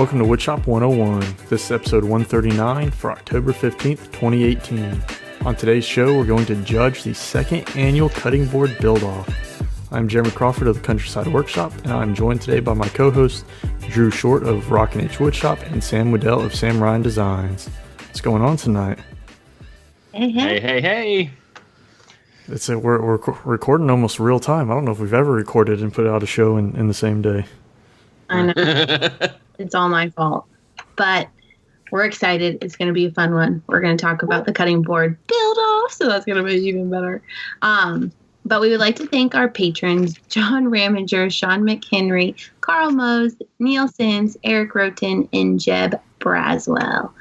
Welcome to Woodshop 101. This is episode 139 for October 15th, 2018. On today's show, we're going to judge the second annual cutting board build-off. I'm Jeremy Crawford of the Countryside Workshop, and I'm joined today by my co-hosts Drew Short of Rockin' H Woodshop and Sam Wooddell of SamRyan Designs. What's going on tonight? Hey. We're recording almost real time. I don't know if we've ever recorded and put out a show in the same day. I know. It's all my fault. But we're excited. It's going to be a fun one. We're going to talk about the cutting board build-off, so that's going to be even better. But we would like to thank our patrons, John Ramminger, Sean McHenry, Carl Mose, Neil Sims, Eric Rhoten, and Jeb Braswell.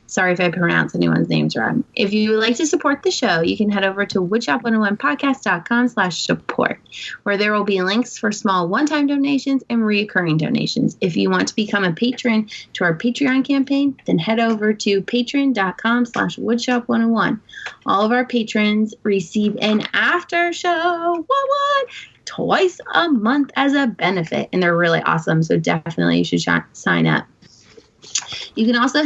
Sorry if I pronounce anyone's names wrong. If you would like to support the show, you can head over to woodshop101podcast.com/support, where there will be links for small one-time donations and recurring donations. If you want to become a patron to our Patreon campaign, then head over to patreon.com/woodshop101. All of our patrons receive an after show, twice a month as a benefit, and they're really awesome, so definitely you should sign up. You can also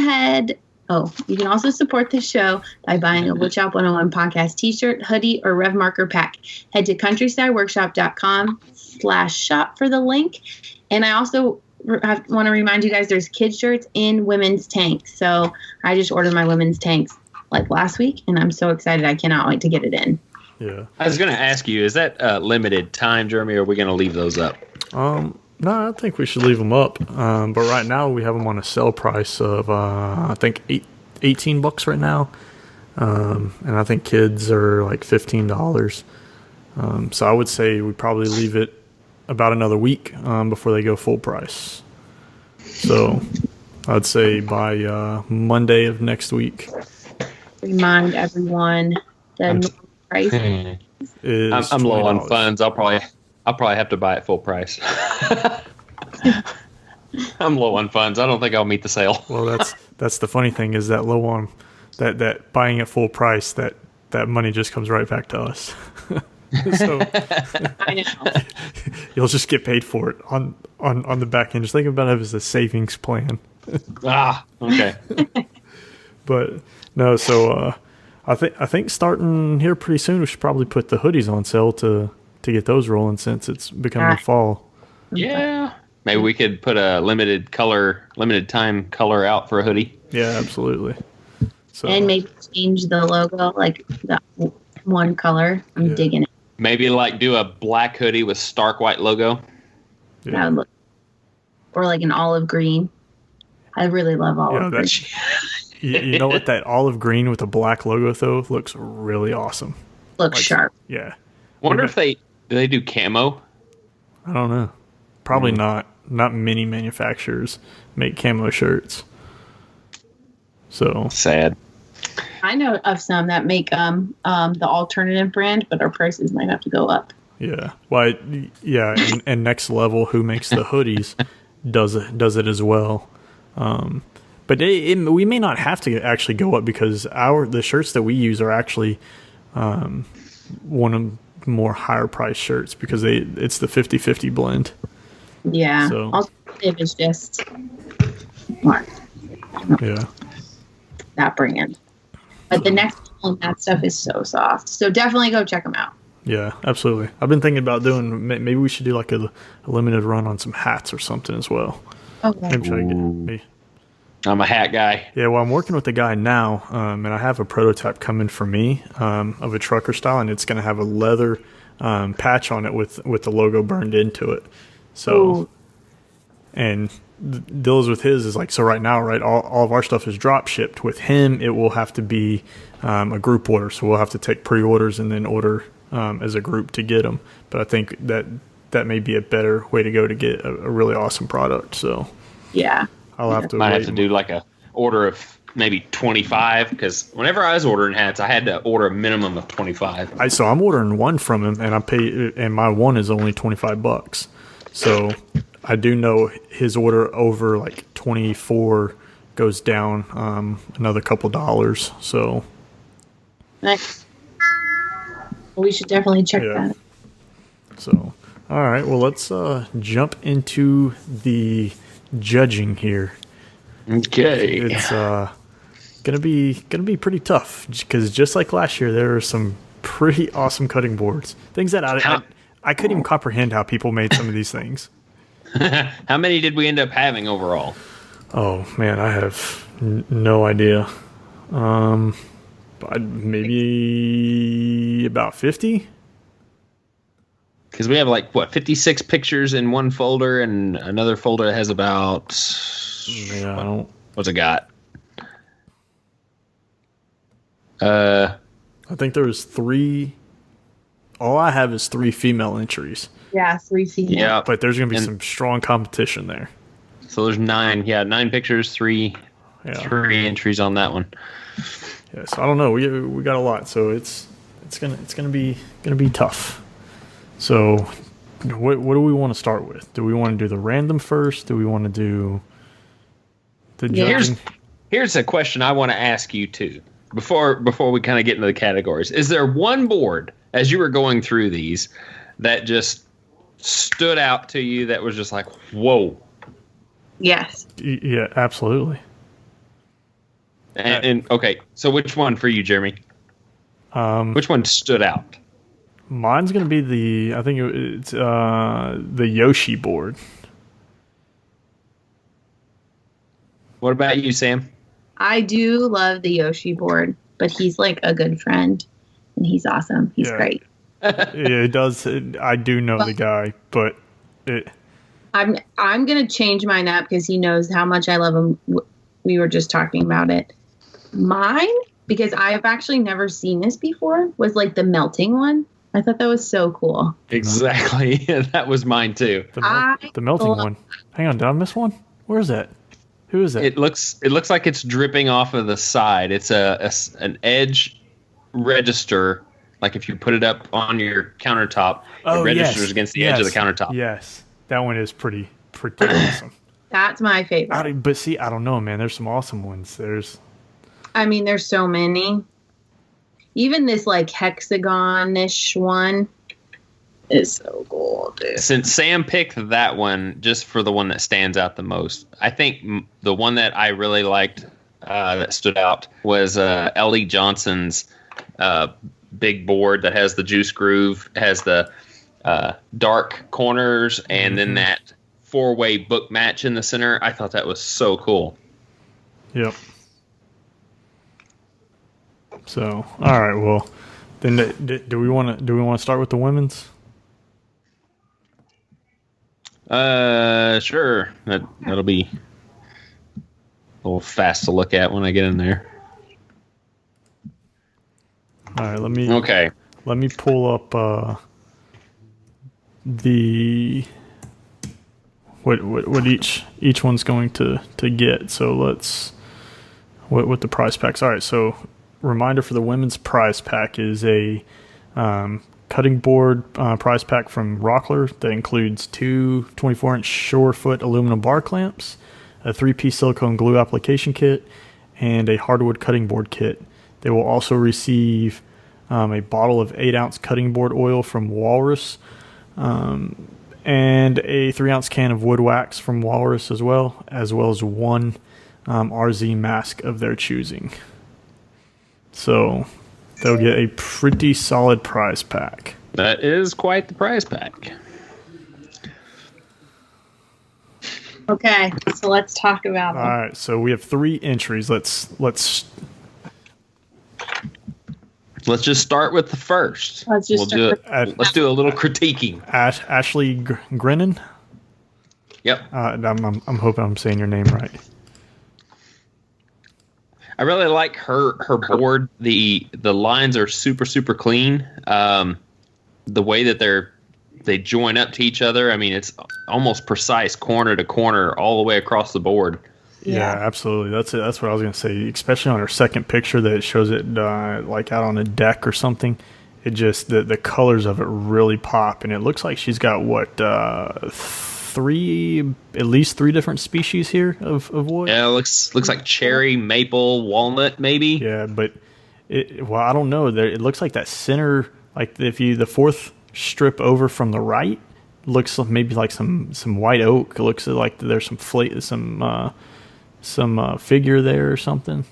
support the show by buying a Woodshop 101 podcast t-shirt, hoodie, or Rev Marker pack. Head to countrysideworkshop.com/shop for the link. And I also want to remind you guys there's kids shirts in women's tanks. So I just ordered my women's tanks like last week, and I'm so excited. I cannot wait to get it in. Yeah. I was going to ask you, is that limited time, Jeremy, or are we going to leave those up? No, I think we should leave them up. But right now we have them on a sale price of, I think, $18 right now. And I think kids are like $15. So I would say we probably leave it about another week before they go full price. So I'd say by Monday of next week. Remind everyone the price is I'm low on funds. I'll probably have to buy it full price. I'm low on funds. I don't think I'll meet the sale. Well, that's the funny thing is that low on that buying at full price, that money just comes right back to us. So I know. You'll just get paid for it on the back end. Just think about it as a savings plan. Okay. But no, so I think starting here pretty soon, we should probably put the hoodies on sale to get those rolling since it's becoming fall. Yeah. Maybe we could put a limited time color out for a hoodie. Yeah, absolutely. So, and maybe change the logo, like the one color. I'm digging it. Maybe like do a black hoodie with stark white logo. Yeah. That would look, or like an olive green. I really love olive green. You know what? That olive green with a black logo though looks really awesome. Looks sharp. Yeah. Wonder if do they do camo? I don't know. Probably not. Not many manufacturers make camo shirts. So sad. I know of some that make the alternative brand, but our prices might have to go up. Yeah. Well, yeah, and Next Level, who makes the hoodies, does it as well. But we may not have to actually go up because the shirts that we use are actually one of more higher price shirts because it's the 50-50 blend. Yeah. So, alternative is just smart. Yeah. That brand. But the Next Level, that stuff is so soft. So definitely go check them out. Yeah, absolutely. I've been thinking about maybe we should do like a limited run on some hats or something as well. Okay. Maybe try to get I'm a hat guy. Yeah, well, I'm working with a guy now, and I have a prototype coming for me of a trucker style, and it's going to have a leather patch on it with the logo burned into it. So, and the deals with his is like, so right now, all of our stuff is drop shipped. With him, it will have to be a group order, so we'll have to take pre-orders and then order as a group to get them. But I think that may be a better way to go to get a really awesome product. So, yeah. I'll have to have to do like a order of maybe 25 because whenever I was ordering hats, I had to order a minimum of 25. So I'm ordering one from him, and my one is only $25. So I do know his order over like 24 goes down another couple dollars. So nice. Well, we should definitely check that. So all right, well let's jump into the judging here. Okay. It's gonna be pretty tough because just like last year, there are some pretty awesome cutting boards. Things that I couldn't even comprehend how people made some of these things. How many did we end up having overall? Oh man, I have no idea. Maybe about 50. Because we have 56 pictures in one folder, and another folder that has about what's it got? I think there was 3. All I have is 3 female entries. Yeah, 3 female. Yeah, but there's gonna be some strong competition there. So there's 9. Yeah, 9 pictures, 3 entries on that one. Yeah, so I don't know. We got a lot, so it's gonna be tough. So, what do we want to start with? Do we want to do the random first? Do we want to do the judging? Here's a question I want to ask you too. Before we kind of get into the categories, is there one board as you were going through these that just stood out to you that was just like, whoa? Yes. Yeah, absolutely. And okay, so which one for you, Jeremy? Which one stood out? Mine's gonna be it's the Yoshi board. What about you, Sam? I do love the Yoshi board, but he's like a good friend, and he's awesome. He's great. Yeah, it does. I do know the guy, but I'm gonna change mine up because he knows how much I love him. We were just talking about it. Mine, because I've actually never seen this before, was like the melting one. I thought that was so cool. Exactly. That was mine too. The melting one. Hang on, did I miss one? Where is that? Who is that? It looks like it's dripping off of the side. It's an edge register. Like if you put it up on your countertop, it registers against the edge of the countertop. Yes, that one is pretty awesome. That's my favorite. But see, I don't know, man. There's some awesome ones. There's so many. Even this like hexagon-ish one is so cool, dude. Since Sam picked that one just for the one that stands out the most, I think the one that I really liked that stood out was Elli Johnson's big board that has the juice groove, has the dark corners, and then that 4-way book match in the center. I thought that was so cool. Yep. So, all right. Well, then do we want to start with the women's? Sure. That'll be a little fast to look at when I get in there. All right. Let me pull up the what each one's going to get. So let's what the prize packs. All right. So reminder for the women's prize pack is a cutting board prize pack from Rockler that includes 2 24-inch Surefoot aluminum bar clamps, a 3-piece silicone glue application kit, and a hardwood cutting board kit. They will also receive a bottle of 8-ounce cutting board oil from Walrus, and a 3-ounce can of wood wax from Walrus as well as 1 RZ mask of their choosing. So they'll get a pretty solid prize pack. That is quite the prize pack. Okay, so let's talk about them. All right, so we have 3 entries. Let's just start with the first. Let's do a little critiquing. Ashley Grennan. Yep. I'm hoping I'm saying your name right. I really like her board. The lines are super clean. The way that they join up to each other. I mean, it's almost precise corner to corner all the way across the board. Yeah, absolutely. That's what I was going to say. Especially on her second picture that shows it like out on a deck or something. It just the colors of it really pop, and it looks like she's got at least 3 different species here of wood. Yeah, it looks like cherry, maple, walnut, maybe. Yeah, but I don't know. It looks like that center, like the 4th strip over from the right, looks maybe like some white oak. It looks like there's some figure there or something.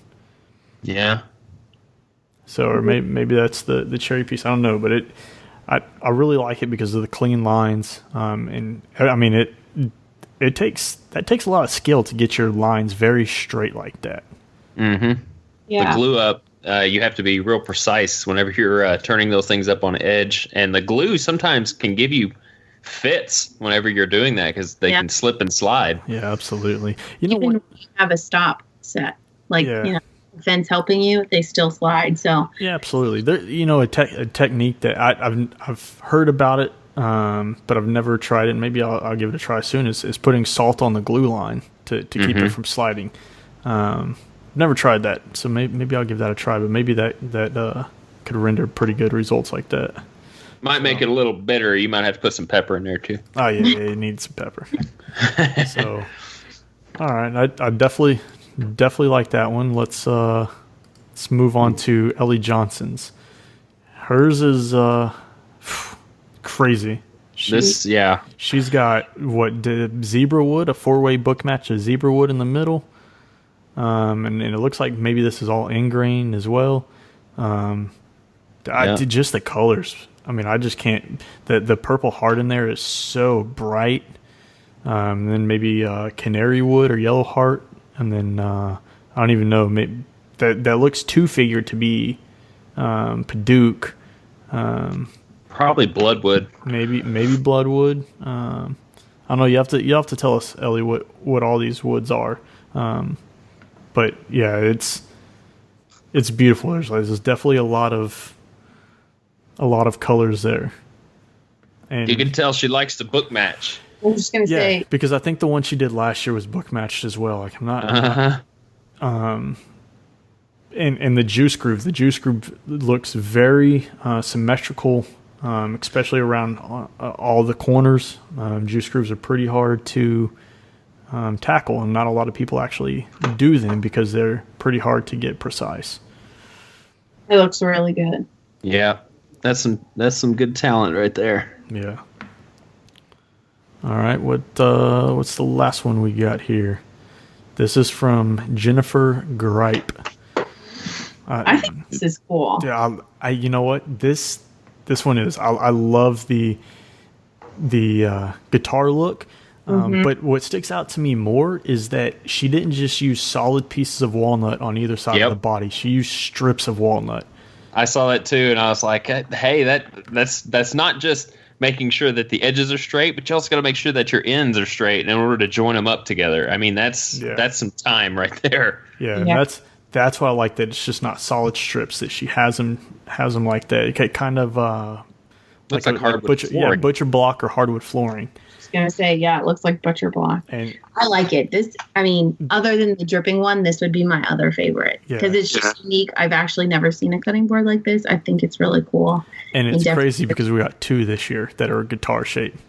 Yeah. So, or maybe that's the cherry piece. I don't know, but I really like it because of the clean lines. And I mean it takes a lot of skill to get your lines very straight like that. Mm-hmm. Yeah. The glue up, you have to be real precise whenever you're turning those things up on an edge, and the glue sometimes can give you fits whenever you're doing that because they can slip and slide. Yeah, absolutely. You know Even what? when you have a stop set, like fence helping you, they still slide. So Yeah, absolutely. There, a technique that I've heard about it, but I've never tried it. And maybe I'll give it a try soon. Is putting salt on the glue line to keep it from sliding. Never tried that, so maybe I'll give that a try. But maybe that could render pretty good results like that. Might make it a little bitter. You might have to put some pepper in there too. Oh yeah, it needs some pepper. So, all right, I definitely like that one. Let's move on to Elli Johnson's. Hers is crazy. She's got the zebra wood, a 4-way book match of zebra wood in the middle, and it looks like maybe this is all ingrain as well. Just the colors. I mean, I just can't. The purple heart in there is so bright. And then maybe canary wood or yellow heart, and then I don't even know. Maybe that looks too figured to be Paduke. Probably bloodwood. Maybe bloodwood. I don't know. You have to tell us, Elli, what all these woods are. But yeah, it's beautiful. There's definitely a lot of colors there, and you can tell she likes to book match. I'm just gonna say, because I think the one she did last year was book matched as well. Like I'm not. And the juice groove looks very symmetrical, especially around all the corners. Juice grooves are pretty hard to tackle, and not a lot of people actually do them because they're pretty hard to get precise. It looks really good. Yeah, that's some good talent right there. Yeah. All right, what's the last one we got here? This is from Jennifer Gripe. I think this is cool. Yeah, you know what? This one is. I love the guitar look, but what sticks out to me more is that she didn't just use solid pieces of walnut on either side of the body. She used strips of walnut. I saw that too, and I was like, "Hey, that's not just making sure that the edges are straight, but you also got to make sure that your ends are straight in order to join them up together." I mean, that's some time right there. Yeah, and that's why I like that it's just not solid strips, that she has them like that. It kind of looks like hardwood flooring. Butcher block or hardwood flooring. I was gonna say, it looks like butcher block. And I like it. This, I mean, other than the dripping one, this would be my other favorite because it's just unique. I've actually never seen a cutting board like this. I think it's really cool. And it's crazy because we got 2 this year that are guitar shaped.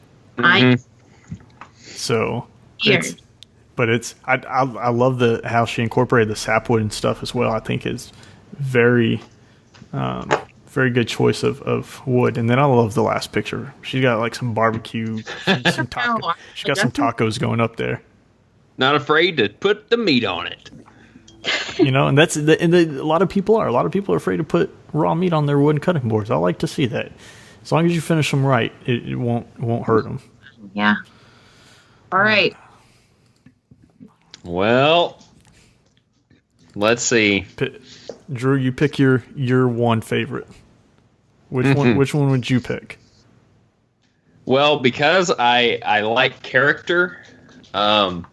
So weird. I love how she incorporated the sapwood and stuff as well. I think it's very very good choice of wood. And then I love the last picture. She's got like some barbecue, some taco. She's got some tacos going up there. Not afraid to put the meat on it. And that's a lot of people are. A lot of people are afraid to put raw meat on their wooden cutting boards. I like to see that. As long as you finish them right, it won't hurt them. Yeah. All right. Well, let's see. Drew, you pick your one favorite. Which one would you pick? Well, because I like character, and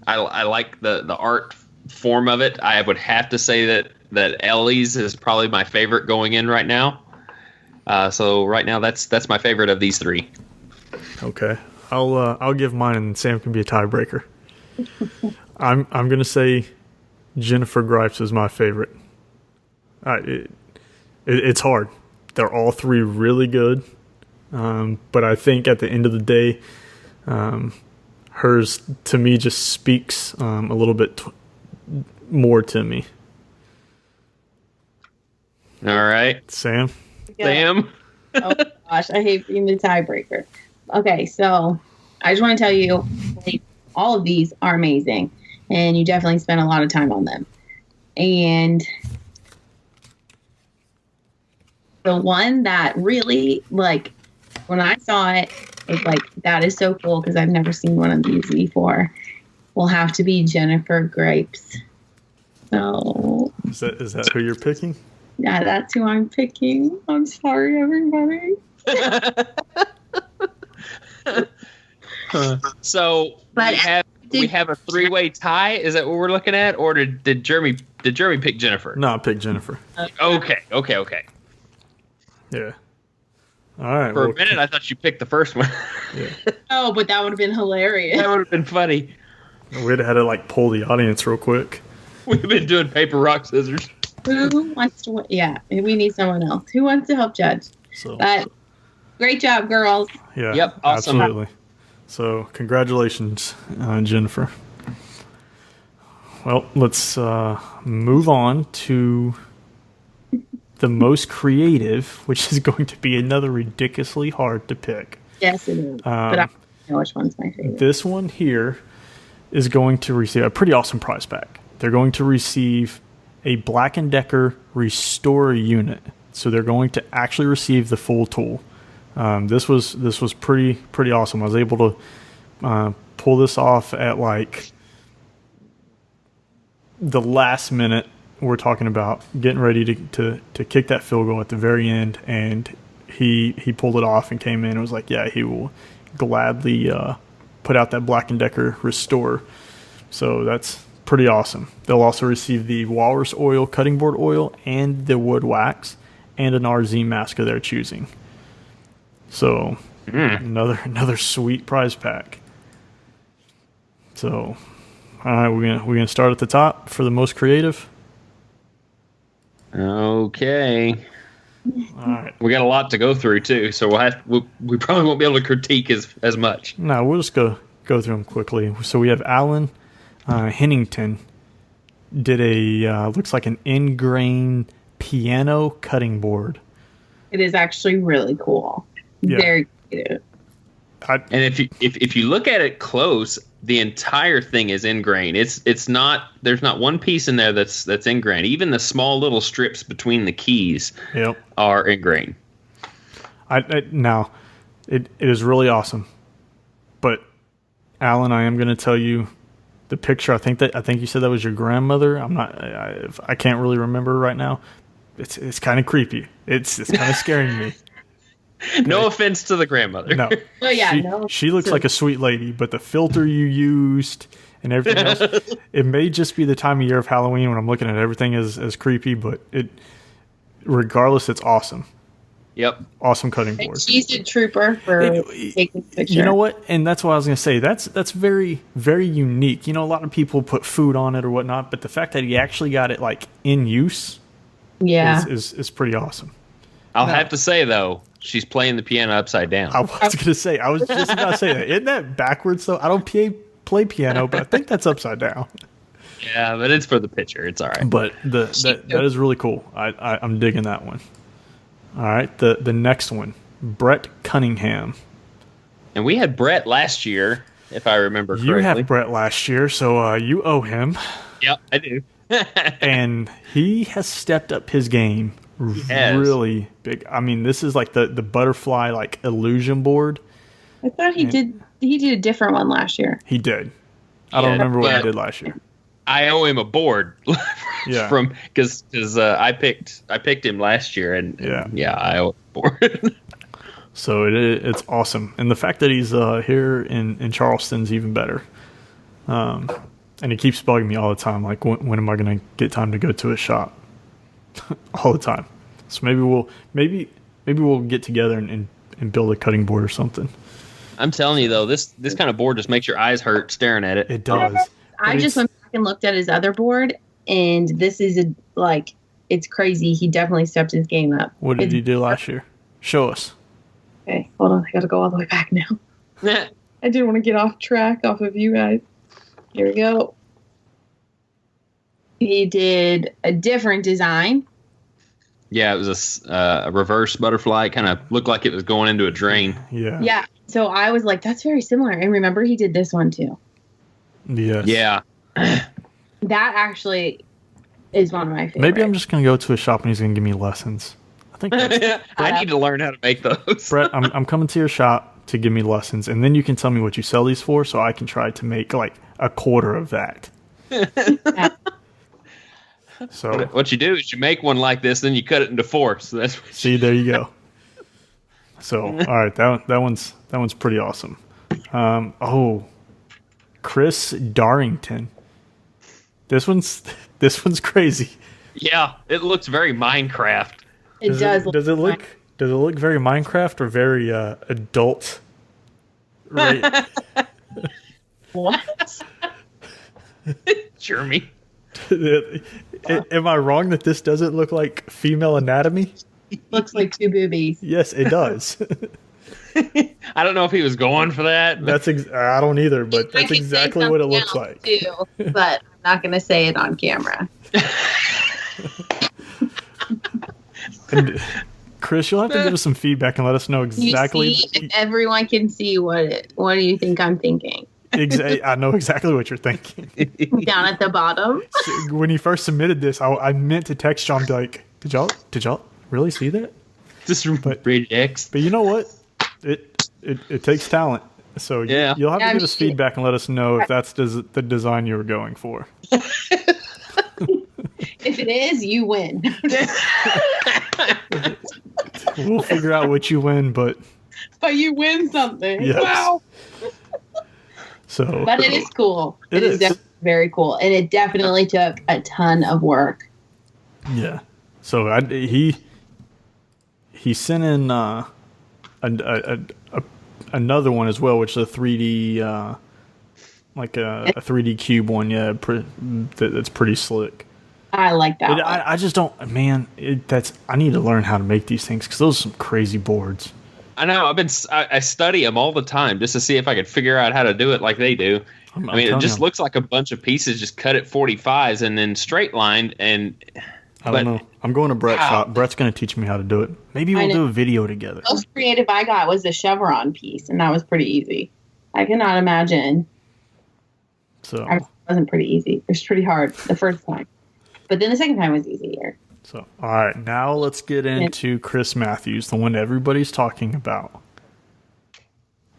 I like the art form of it, I would have to say that Elli's is probably my favorite going in right now. So right now that's my favorite of these 3. Okay, I'll give mine, and Sam can be a tiebreaker. I'm gonna say Jennifer Gripe's is my favorite. It's hard. They're all 3 really good, but I think at the end of the day, hers to me just speaks a little bit more to me. All right, Sam. Sam. Oh gosh, I hate being the tiebreaker. Okay, so I just want to tell you, like, all of these are amazing, and you definitely spent a lot of time on them. And the one that really, like, when I saw it, it's like, that is so cool because I've never seen one of these before, will have to be Jennifer Gripes. So Is that who you're picking? yeah, that's who I'm picking. I'm sorry, everybody. So we have a 3-way tie. Is that what we're looking at, or did Jeremy pick Jennifer? No, I picked Jennifer. Okay. Yeah. All right. For a minute, I thought you picked the first one. Yeah. Oh, but that would have been hilarious. That would have been funny. We'd have had to like poll the audience real quick. We've been doing paper, rock, scissors. Who wants to? Yeah, we need someone else. Who wants to help judge? So. But great job, girls. Yeah. Yep. Awesome. Absolutely. So congratulations, Jennifer. Well, let's move on to the most creative, which is going to be another ridiculously hard to pick. Yes, it is. But I don't know which one's my favorite. This one here is going to receive a pretty awesome prize pack. They're going to receive a Black & Decker Restore unit. So they're going to actually receive the full tool. This was pretty awesome. I was able to pull this off at like the last minute. We're talking about getting ready to kick that field goal at the very end, and he pulled it off and came in and was like, yeah, he will gladly put out that Black & Decker Restore. So that's pretty awesome. They'll also receive the Walrus Oil cutting board oil and the wood wax and an RZ mask of their choosing. So another sweet prize pack. So all right, we're gonna start at the top for the most creative. Okay. All right. We got a lot to go through too, so we probably won't be able to critique as much. No, we'll just go through them quickly. So we have Alan Hennington did a looks like an in-grain piano cutting board. It is actually really cool. Yeah. Very cute. And if you look at it close, the entire thing is in grain. It's not, there's not one piece in there that's in grain. Even the small little strips between the keys are in grain. Now, it is really awesome. But Alan, I am going to tell you the picture. I think you said that was your grandmother. I can't really remember right now. It's kind of creepy. It's kind of scaring me. No offense to the grandmother. No. Oh yeah, she looks like a sweet lady, but the filter you used and everything else, it may just be the time of year of Halloween when I'm looking at everything as creepy, but regardless, it's awesome. Yep. Awesome cutting board. She's a trooper for taking the picture. You know what? And that's what I was going to say. That's very, very unique. You know, a lot of people put food on it or whatnot, but the fact that he actually got it like in use is pretty awesome. I'll have to say, though, she's playing the piano upside down. I was going to say, I was just about to say that. Isn't that backwards, though? I don't play piano, but I think that's upside down. Yeah, but it's for the picture. It's all right. But that is really cool. I'm digging that one. All right, the next one, Brett Cunningham. And we had Brett last year, if I remember correctly. You had Brett last year, so you owe him. Yep, I do. And he has stepped up his game really big. I mean, this is like the butterfly like illusion board. I thought he did a different one last year. He did. I don't remember what he did last year. I owe him a board. Yeah. Because I picked him last year, and I owe a board. So it's awesome, and the fact that he's here in Charleston's even better. And he keeps bugging me all the time. Like, when am I going to get time to go to his shop? All the time. So maybe we'll get together and build a cutting board or something. I'm telling you though, this kind of board just makes your eyes hurt staring at it. It does. I just went back and looked at his other board, and this is it's crazy. He definitely stepped his game up. What did he do last year? Show us. Okay, hold on. I got to go all the way back now. I didn't want to get off track off of you guys. Here we go. He did a different design. Yeah, it was a reverse butterfly. It kind of looked like it was going into a drain. Yeah. Yeah. So I was like, that's very similar. And remember, he did this one too. Yes. Yeah. That actually is one of my favorites. Maybe I'm just going to go to a shop and he's going to give me lessons. I think that's, I need to learn how to make those. Brett, I'm coming to your shop to give me lessons, and then you can tell me what you sell these for, so I can try to make like a quarter of that. So what you do is you make one like this, then you cut it into four. So that's see, there you go. So all right, that one's pretty awesome. Chris Darrington. This one's crazy. Yeah, it looks very Minecraft. Does it look very Minecraft or very adult? Right. What? Jeremy. Am I wrong that this doesn't look like female anatomy? Looks like two boobies. Yes, it does. I don't know if he was going for that. I don't either, but that's exactly what it looks like. Too, but I'm not going to say it on camera. And Chris, you'll have to give us some feedback and let us know exactly. If everyone can see what do you think I'm thinking? I know exactly what you're thinking. Down at the bottom. When you first submitted this, I meant to text John and be like, did y'all really see that? Just rated X. But you know what? It takes talent. So yeah. You'll have to give us feedback and let us know if that's the design you were going for. If it is, you win. We'll figure out what you win, but you win something. Yes. Wow. So, but it is cool. It is definitely very cool, and it definitely took a ton of work. Yeah. So he sent in another one as well, which is a 3D like a 3D cube one. Yeah, that's pretty slick. I like that. I just don't, man. I need to learn how to make these things because those are some crazy boards. I know. I study them all the time just to see if I could figure out how to do it like they do. It just looks like a bunch of pieces just cut at 45s and then straight lined. And I don't know. I'm going to Brett's shop. Brett's going to teach me how to do it. Maybe we'll do a video together. The most creative I got was the chevron piece, and that was pretty easy. I cannot imagine. So it wasn't pretty easy. It was pretty hard the first time. But then the second time was easier. So, all right, now let's get into Chris Mathews, the one everybody's talking about.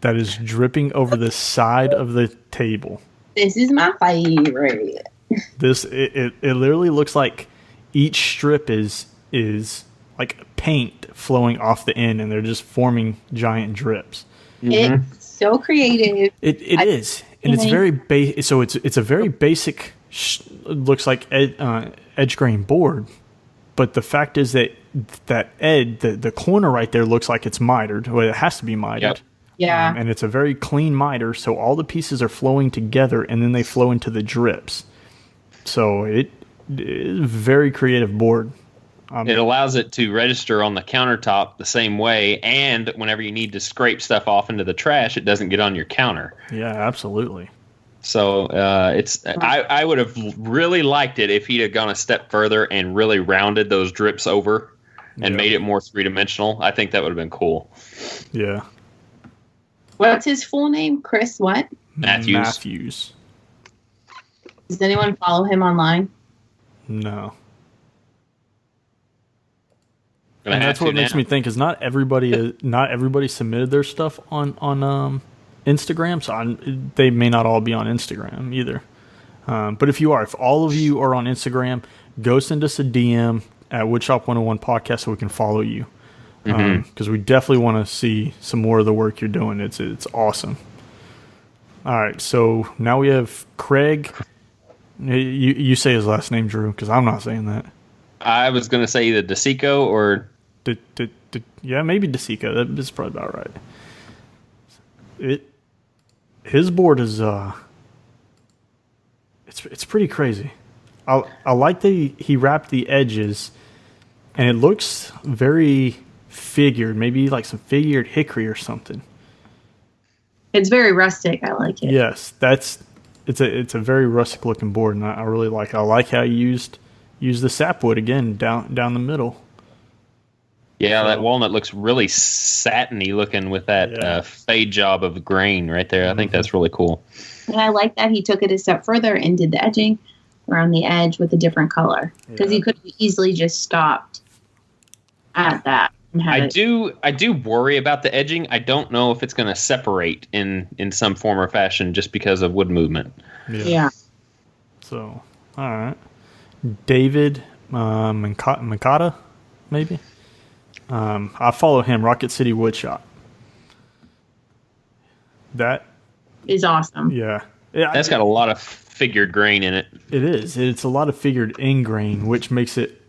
That is dripping over the side of the table. This is my favorite. It literally looks like each strip is like paint flowing off the end, and they're just forming giant drips. Mm-hmm. It's so creative. It is, and it's very basic. So it's a very basic. Looks like edge grain board, but the fact is that the corner right there looks like it's mitered. Well, it has to be mitered. Yep. Yeah, and it's a very clean miter, so all the pieces are flowing together, and then they flow into the drips. So it is a very creative board. It allows it to register on the countertop the same way, and whenever you need to scrape stuff off into the trash, it doesn't get on your counter. Yeah, absolutely. So I would have really liked it if he'd have gone a step further and really rounded those drips over and made it more three-dimensional. I think that would have been cool. Yeah. What's his full name? Chris what? Mathews. Does anyone follow him online? No. And that's what makes me think is not everybody submitted their stuff on Instagram, so they may not all be on Instagram either. But if all of you are on Instagram, go send us a DM at Woodshop 101 Podcast so we can follow you. Because we definitely want to see some more of the work you're doing. It's awesome. All right, so now we have Craig. You say his last name, Drew, because I'm not saying that. I was going to say either DeSico or... Yeah, maybe DeSico. That's probably about right. His board is it's pretty crazy. I like that he wrapped the edges, and it looks very figured, maybe like some figured hickory or something. It's very rustic. I like it. Yes, it's a very rustic looking board, and I really like it. I like how you used the sapwood again down the middle. Yeah, So- that walnut looks really satiny looking with that fade job of grain right there. I think that's really cool. And I like that he took it a step further and did the edging around the edge with a different color. Because he could have easily just stopped at that. And had I do worry about the edging. I don't know if it's going to separate in some form or fashion just because of wood movement. Yeah. So, all right. David Mikata, maybe? I follow him, Rocket City Woodshop. That is awesome. Yeah. That's got a lot of figured grain in it. It is. It's a lot of figured in grain, which makes it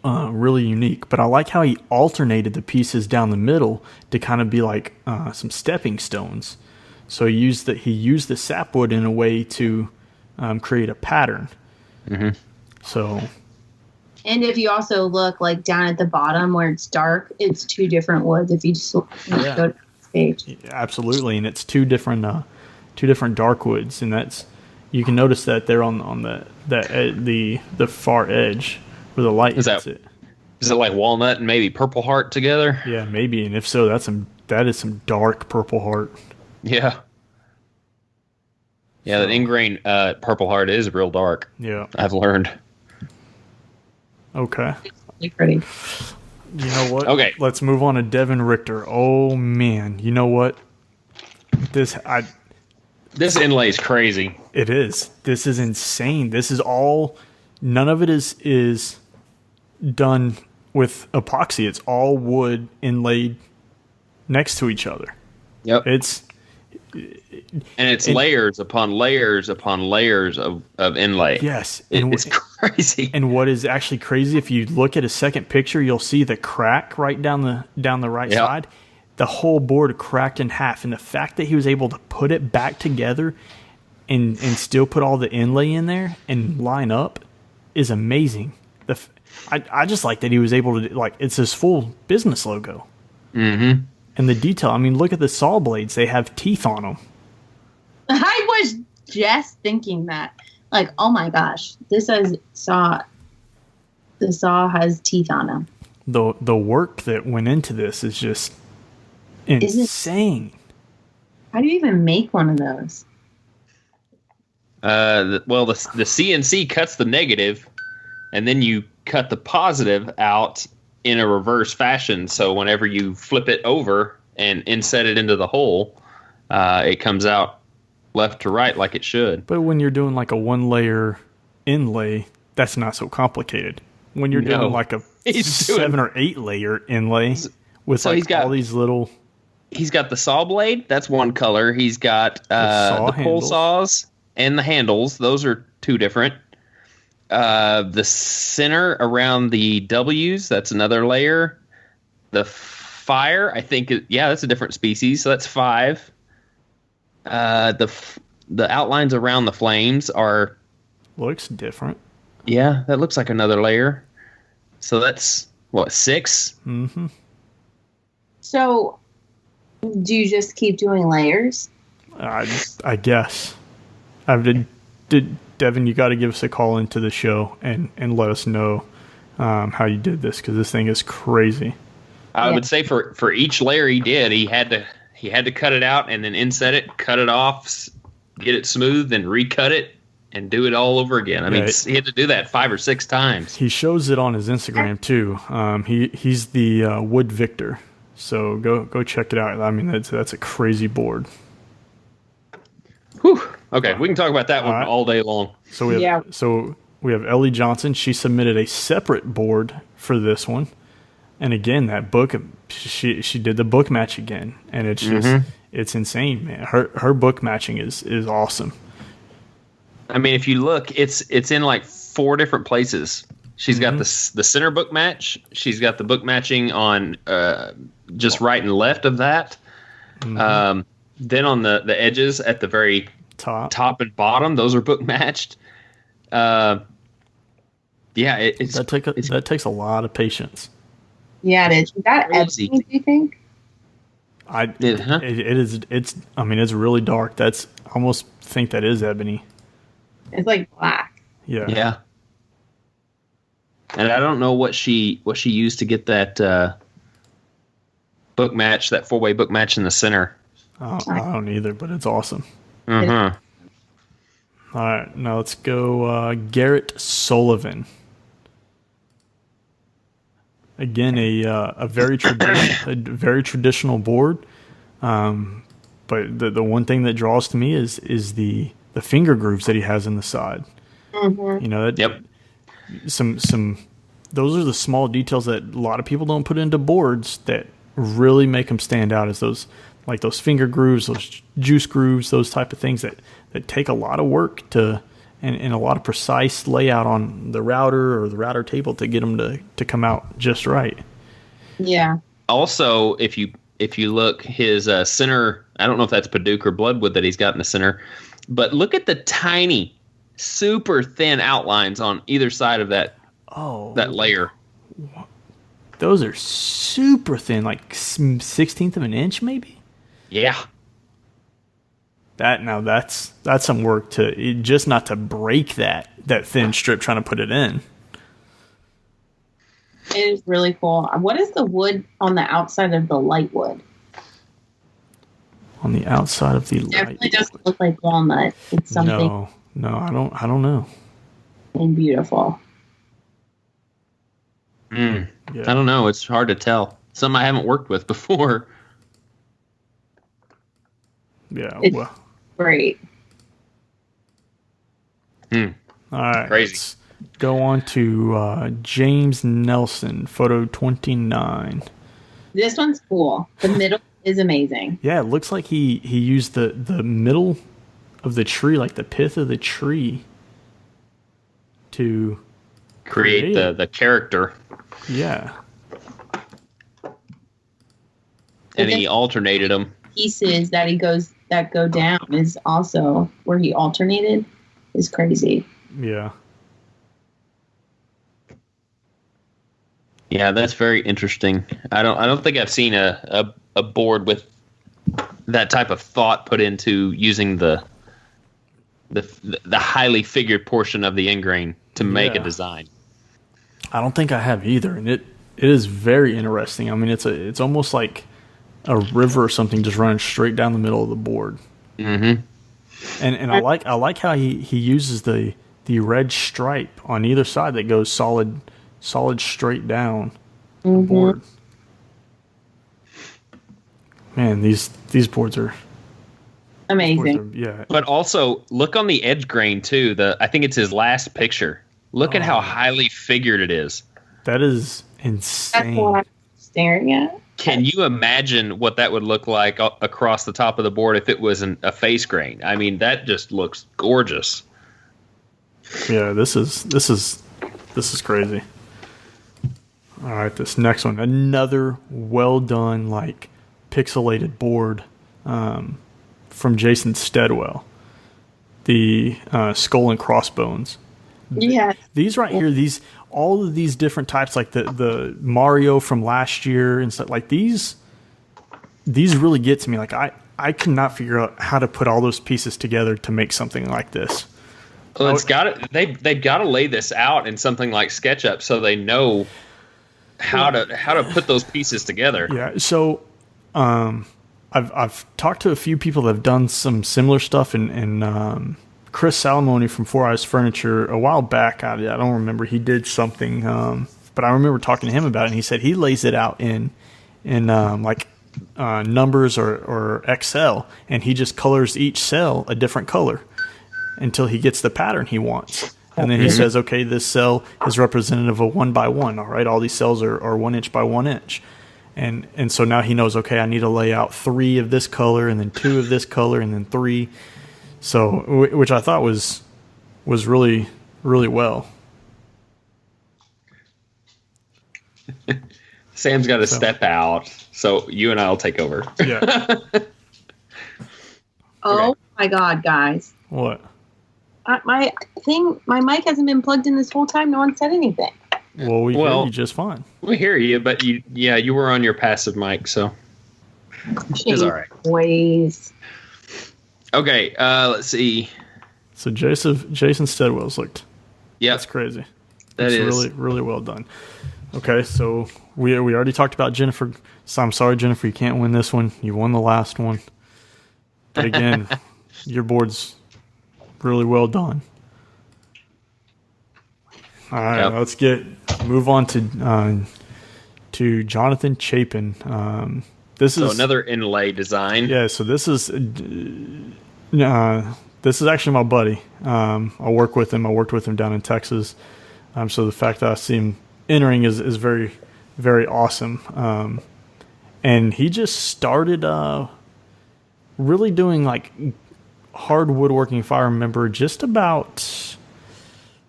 really unique. But I like how he alternated the pieces down the middle to kind of be like some stepping stones. So he used the sapwood in a way to create a pattern. Mm-hmm. So. And if you also look like down at the bottom where it's dark, it's two different woods. If you just go to the page. Absolutely, and it's two different dark woods, and that's you can notice that they're on the far edge where the light hits it. Is it like walnut and maybe purple heart together? Yeah, maybe, and if so, that is some dark purple heart. Yeah. Yeah, the ingrain purple heart is real dark. Yeah, I've learned. Okay. It's really pretty. You know what? Okay. Let's move on to Devin Richter. Oh man, you know what? This inlay is crazy. It is. This is insane. This is all. None of it is done with epoxy. It's all wood inlaid next to each other. Yep. It's layers upon layers upon layers of inlay. Yes. It's crazy. And what is actually crazy, if you look at a second picture, you'll see the crack right down the right side. The whole board cracked in half. And the fact that he was able to put it back together and still put all the inlay in there and line up is amazing. I just like that he was able to, it's his full business logo. Mm-hmm. And the detail, I mean, look at the saw blades. They have teeth on them. I was just thinking that. Like, oh my gosh, the saw has teeth on them. The work that went into this is just insane. How do you even make one of those? The CNC cuts the negative, and then you cut the positive out in a reverse fashion. So whenever you flip it over and inset it into the hole, it comes out left to right like it should. But when you're doing like a 1-layer inlay, that's not so complicated. When you're doing like a 7 or 8 layer inlay with all these little. He's got the saw blade. That's one color. He's got the pull saws and the handles. Those are two different. The center around the W's, that's another layer. The fire, I think, that's a different species, so that's 5. The outlines around the flames are... Looks different. Yeah, that looks like another layer. So that's, 6? Mm-hmm. So, do you just keep doing layers? I guess. Devin, you got to give us a call into the show and let us know how you did this, because this thing is crazy. I would say for each layer he did, he had to cut it out and then inset it, cut it off, get it smooth, then recut it and do it all over again. I mean, he had to do that 5 or 6 times. He shows it on his Instagram too. He's the Wood Victor, so go check it out. I mean, that's a crazy board. Whew. Okay, we can talk about that one all day long. So we have Elli Johnson. She submitted a separate board for this one, and again, that book, she did the book match again, and it's just it's insane, man. Her book matching is awesome. I mean, if you look, it's in like 4 different places. She's got the center book match. She's got the book matching on just right and left of that. Mm-hmm. Then on the edges at the very top and bottom, those are book matched. That takes a lot of patience. Yeah, it is. Is that ebony, do you think? It is. I mean, it's really dark. That's I almost think that is ebony. It's like black. Yeah. Yeah. And I don't know what she used to get that book match, that 4-way book match in the center. I don't either, but it's awesome. Mm-hmm. All right, now let's go Garrett Sullivan. Again, a very traditional board, but the one thing that draws to me is the finger grooves that he has in the side. Mm-hmm. You know, some those are the small details that a lot of people don't put into boards that really make them stand out. As those finger grooves, those juice grooves, those type of things that take a lot of work to. And a lot of precise layout on the router or the router table to get them to come out just right. Yeah. Also, if you look, his center, I don't know if that's Paducah or Bloodwood that he's got in the center, but look at the tiny, super thin outlines on either side of that layer. Those are super thin, like 1/16 of an inch, maybe. Yeah. That's some work just not to break that thin strip trying to put it in. It is really cool. What is the wood on the outside of the light wood? On the outside of the it light definitely doesn't look like walnut. It's something. No, I don't know. And beautiful. Yeah. I don't know. It's hard to tell. Some I haven't worked with before. Yeah. It's great. All right. Crazy. Let's go on to James Nelson, photo 29. This one's cool. The middle is amazing. Yeah, it looks like he used the middle of the tree, like the pith of the tree, to create the character. Yeah. And he alternated them. Pieces that go down is also where he alternated is crazy. Yeah. Yeah, that's very interesting. I don't think I've seen a board with that type of thought put into using the highly figured portion of the end grain to make a design. I don't think I have either, and it is very interesting. I mean, it's almost like a river or something just running straight down the middle of the board. Mm-hmm. And I like how he uses the red stripe on either side that goes solid straight down the board. Man, these boards are amazing. Yeah. But also look on the edge grain too. I think it's his last picture. Look at how highly figured it is. That is insane. That's what I'm staring at. Can you imagine what that would look like across the top of the board if it was a face grain? I mean, that just looks gorgeous. Yeah, this is crazy. All right, this next one, another well done, like pixelated board from Jason Steadwell, the skull and crossbones. Yeah, These right here, all of these different types, like the Mario from last year and stuff, like these really get to me. Like I cannot figure out how to put all those pieces together to make something like this. Well, they've got to lay this out in something like SketchUp so they know how to put those pieces together. Yeah. So, I've talked to a few people that have done some similar stuff, and Chris Salamone from Four Eyes Furniture a while back. I don't remember. He did something, but I remember talking to him about it, and he said he lays it out in numbers or Excel, and he just colors each cell a different color until he gets the pattern he wants. And then he says, okay, this cell is representative of 1 by 1. All right, all these cells are 1 inch by 1 inch. And so now he knows, okay, I need to lay out 3 of this color, and then 2 of this color, and then 3. So, which I thought was really, really well. Sam's got to step out, so you and I will take over. Yeah. Oh my God, guys! What? My mic hasn't been plugged in this whole time. No one said anything. Well, we hear you just fine. We hear you, but you were on your passive mic, so it's all right. Ways. Okay, let's see. So Jason Steadwell's looked. Yeah, that's crazy. That is really, really well done. Okay, so we already talked about Jennifer. So I'm sorry, Jennifer, you can't win this one. You won the last one. But again, your board's really well done. All right, let's move on to Jonathan Chapin. This is another inlay design. Yeah, so this is actually my buddy. I work with him. I worked with him down in Texas. So the fact that I see him entering is very, very awesome. And he just started really doing like hard woodworking, if I remember, just about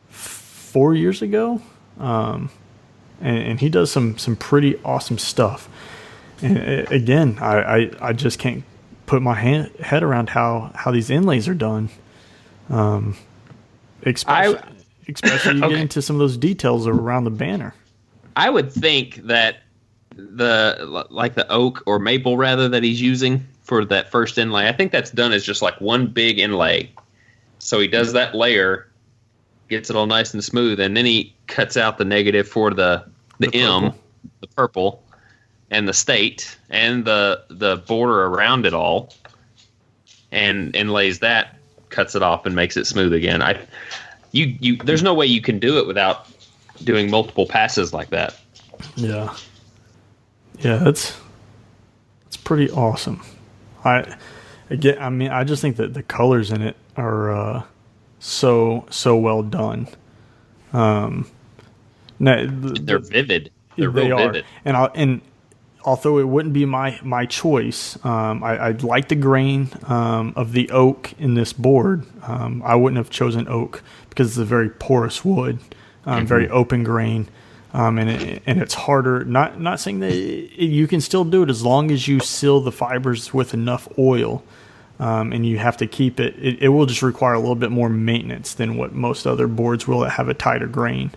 4 years ago. And he does some pretty awesome stuff. And again, I just can't put my head around how these inlays are done. Especially you get into some of those details around the banner. I would think that the oak or maple rather that he's using for that first inlay, I think that's done as just like one big inlay. So he does that layer, gets it all nice and smooth, and then he cuts out the negative for the M, the purple, and the state, and the border around it all, and inlays that, cuts it off, and makes it smooth again. There's no way you can do it without doing multiple passes like that. Yeah, that's pretty awesome. I just think that the colors in it are so well done. They're vivid. They're real vivid. And although it wouldn't be my choice, I like the grain of the oak in this board. I wouldn't have chosen oak because it's a very porous wood, very open grain, and it's harder. Not saying that you can still do it as long as you seal the fibers with enough oil, and you have to keep it. It will just require a little bit more maintenance than what most other boards will that have a tighter grain.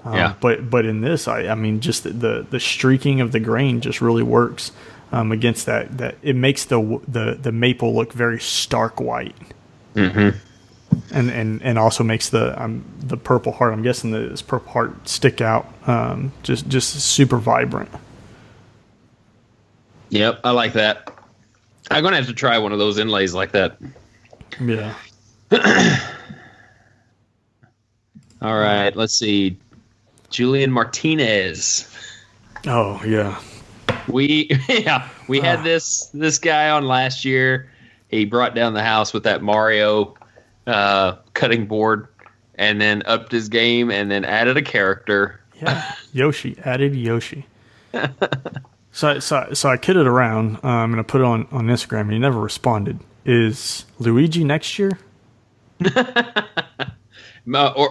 But in this, I mean, just the streaking of the grain just really works against that. It makes the maple look very stark white, and also makes the Purple Heart. I'm guessing this Purple Heart stick out, just super vibrant. Yep, I like that. I'm gonna have to try one of those inlays like that. Yeah. All right, let's see. Julian Martinez. Oh yeah. We had this guy on last year. He brought down the house with that Mario cutting board, and then upped his game, and then added a character. Yeah, added Yoshi. So I kidded around, and I put it on Instagram, and he never responded. Is Luigi next year? Or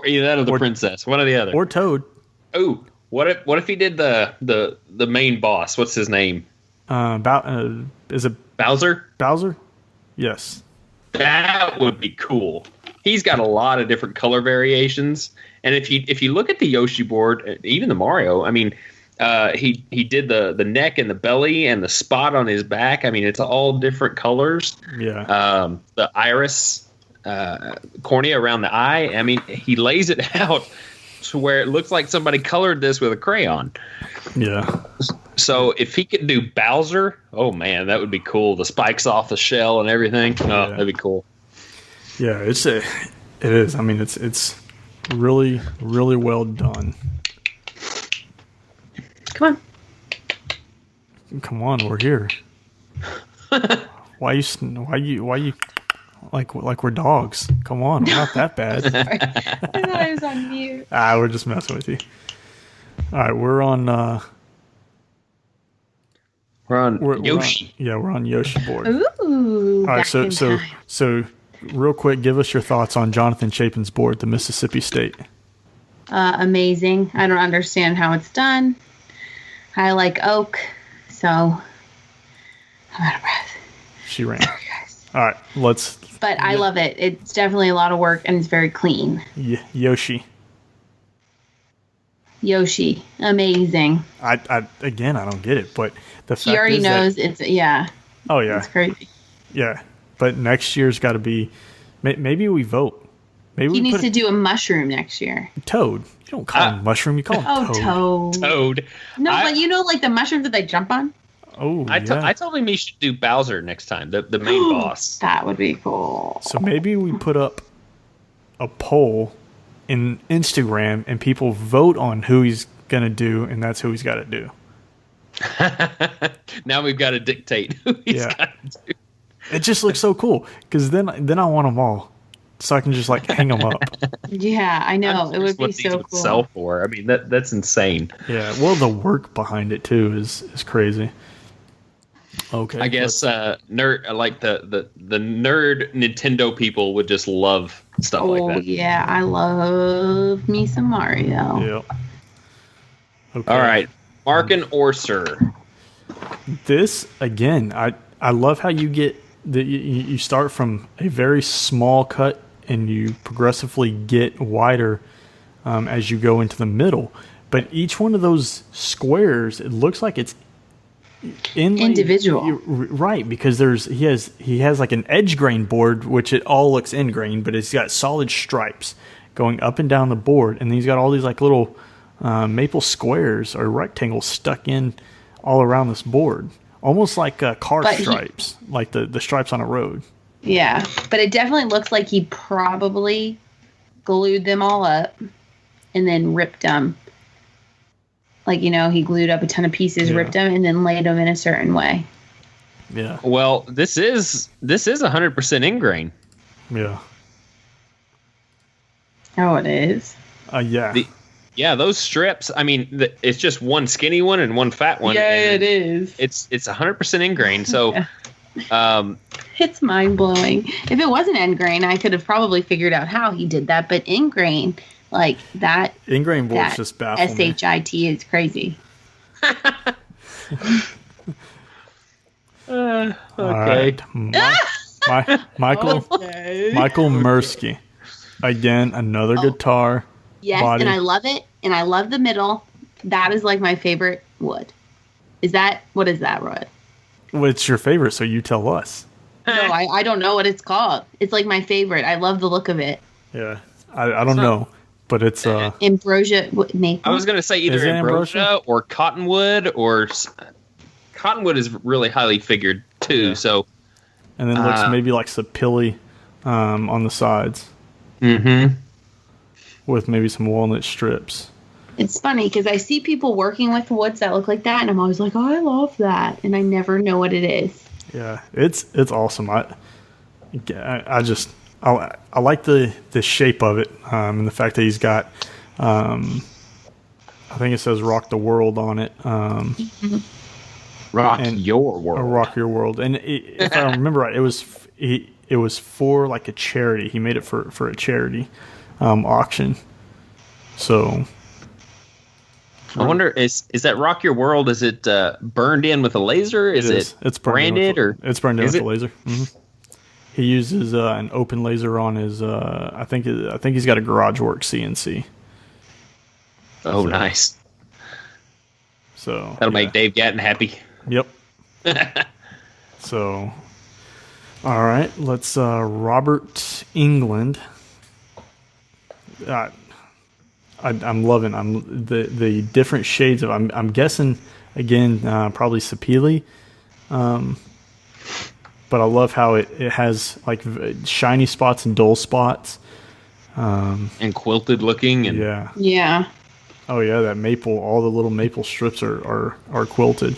either that or the princess, one or the other, or Toad. Oh, what if he did the main boss? What's his name? Is it Bowser? Bowser? Yes. That would be cool. He's got a lot of different color variations, and if you look at the Yoshi board, even the Mario, I mean, he did the neck and the belly and the spot on his back. I mean, it's all different colors. Yeah. The iris, cornea around the eye. I mean, he lays it out to where it looks like somebody colored this with a crayon. Yeah. So if he could do Bowser, oh man, that would be cool. The spikes off the shell and everything. Oh, yeah. That'd be cool. Yeah, it is. I mean, it's really, really well done. Come on, we're here. Why you like we're dogs? Come on, we're not that bad. Sorry. I thought I was on mute. We're just messing with you. All right, we're on Yoshi. We're on Yoshi board. Ooh. All right, so real quick, give us your thoughts on Jonathan Chapin's board, the Mississippi State. Amazing. I don't understand how it's done. I like oak, so I'm out of breath. She ran. All right, But I love it. It's definitely a lot of work, and it's very clean. Yoshi, amazing. I don't get it, but the fact he already knows it's Oh yeah, it's crazy. Yeah, but next year's got to be. Maybe we vote. Maybe he needs to do a mushroom next year. Toad. don't call them mushroom. You call them toad. Toad. No, but like the mushrooms that they jump on. Oh, I told him he should do Bowser next time, the main boss. That would be cool. So maybe we put up a poll in Instagram and people vote on who he's going to do, and that's who he's got to do. Now we've got to dictate who he's got to do. It just looks so cool because then I want them all, so I can just hang them up. Yeah, I know. It would be so cool. Sell for. I mean, that's insane. Yeah. Well, the work behind it too is crazy. Okay. I guess nerd like the nerd Nintendo people would just love stuff like that. Oh yeah, I love me some Mario. Yep. Okay. All right, Markin or Sir. This again, I love how you get you start from a very small cut and you progressively get wider as you go into the middle. But each one of those squares, it looks like it's individual, right? Because he has like an edge grain board, which it all looks end grain, but it's got solid stripes going up and down the board, and then he's got all these like little maple squares or rectangles stuck in all around this board, almost like car stripes, like the stripes on a road. Yeah, but it definitely looks like he probably glued them all up and then ripped them. Like, he glued up a ton of pieces, ripped them, and then laid them in a certain way. Yeah. Well, this is 100% ingrain. Yeah. Oh, it is? Yeah. Those strips, I mean, it's just one skinny one and one fat one. Yeah, it is. It's 100% ingrain, so... It's mind-blowing. If it wasn't end grain, I could have probably figured out how he did that, but ingrain... Like that. Ingrain boards just baffle me. SHIT is crazy. Okay. Right. Michael Mursky. Again, another guitar. Yes, body. And I love it. And I love the middle. That is like my favorite wood. What is that, Roy? What's your favorite? So you tell us. No, I don't know what it's called. It's like my favorite. I love the look of it. Yeah. I don't know. But it's ambrosia maple. I was going to say either ambrosia or cottonwood, or cottonwood is really highly figured too. Yeah. So, and then looks maybe like sapilli on the sides, with maybe some walnut strips. It's funny because I see people working with woods that look like that, and I'm always like, "Oh, I love that," and I never know what it is. Yeah, it's awesome. I like the shape of it, and the fact that he's got, I think it says "Rock the World" on it. Rock your world. Rock your world. And if I remember right, it was for like a charity. He made it for a charity auction. So I wonder, is that Rock Your World? Is it burned in with a laser? It's branded or it's burned in with a laser. Mm-hmm. He uses an open laser on his. I think he's got a GarageWorks CNC. Oh, nice. So that'll make Dave Gatton happy. Yep. So, all right, let's Robert England. I'm loving the different shades of. I'm guessing again probably sapili. But I love how it has like shiny spots and dull spots. And quilted looking. And yeah. Oh yeah, that maple, all the little maple strips are quilted.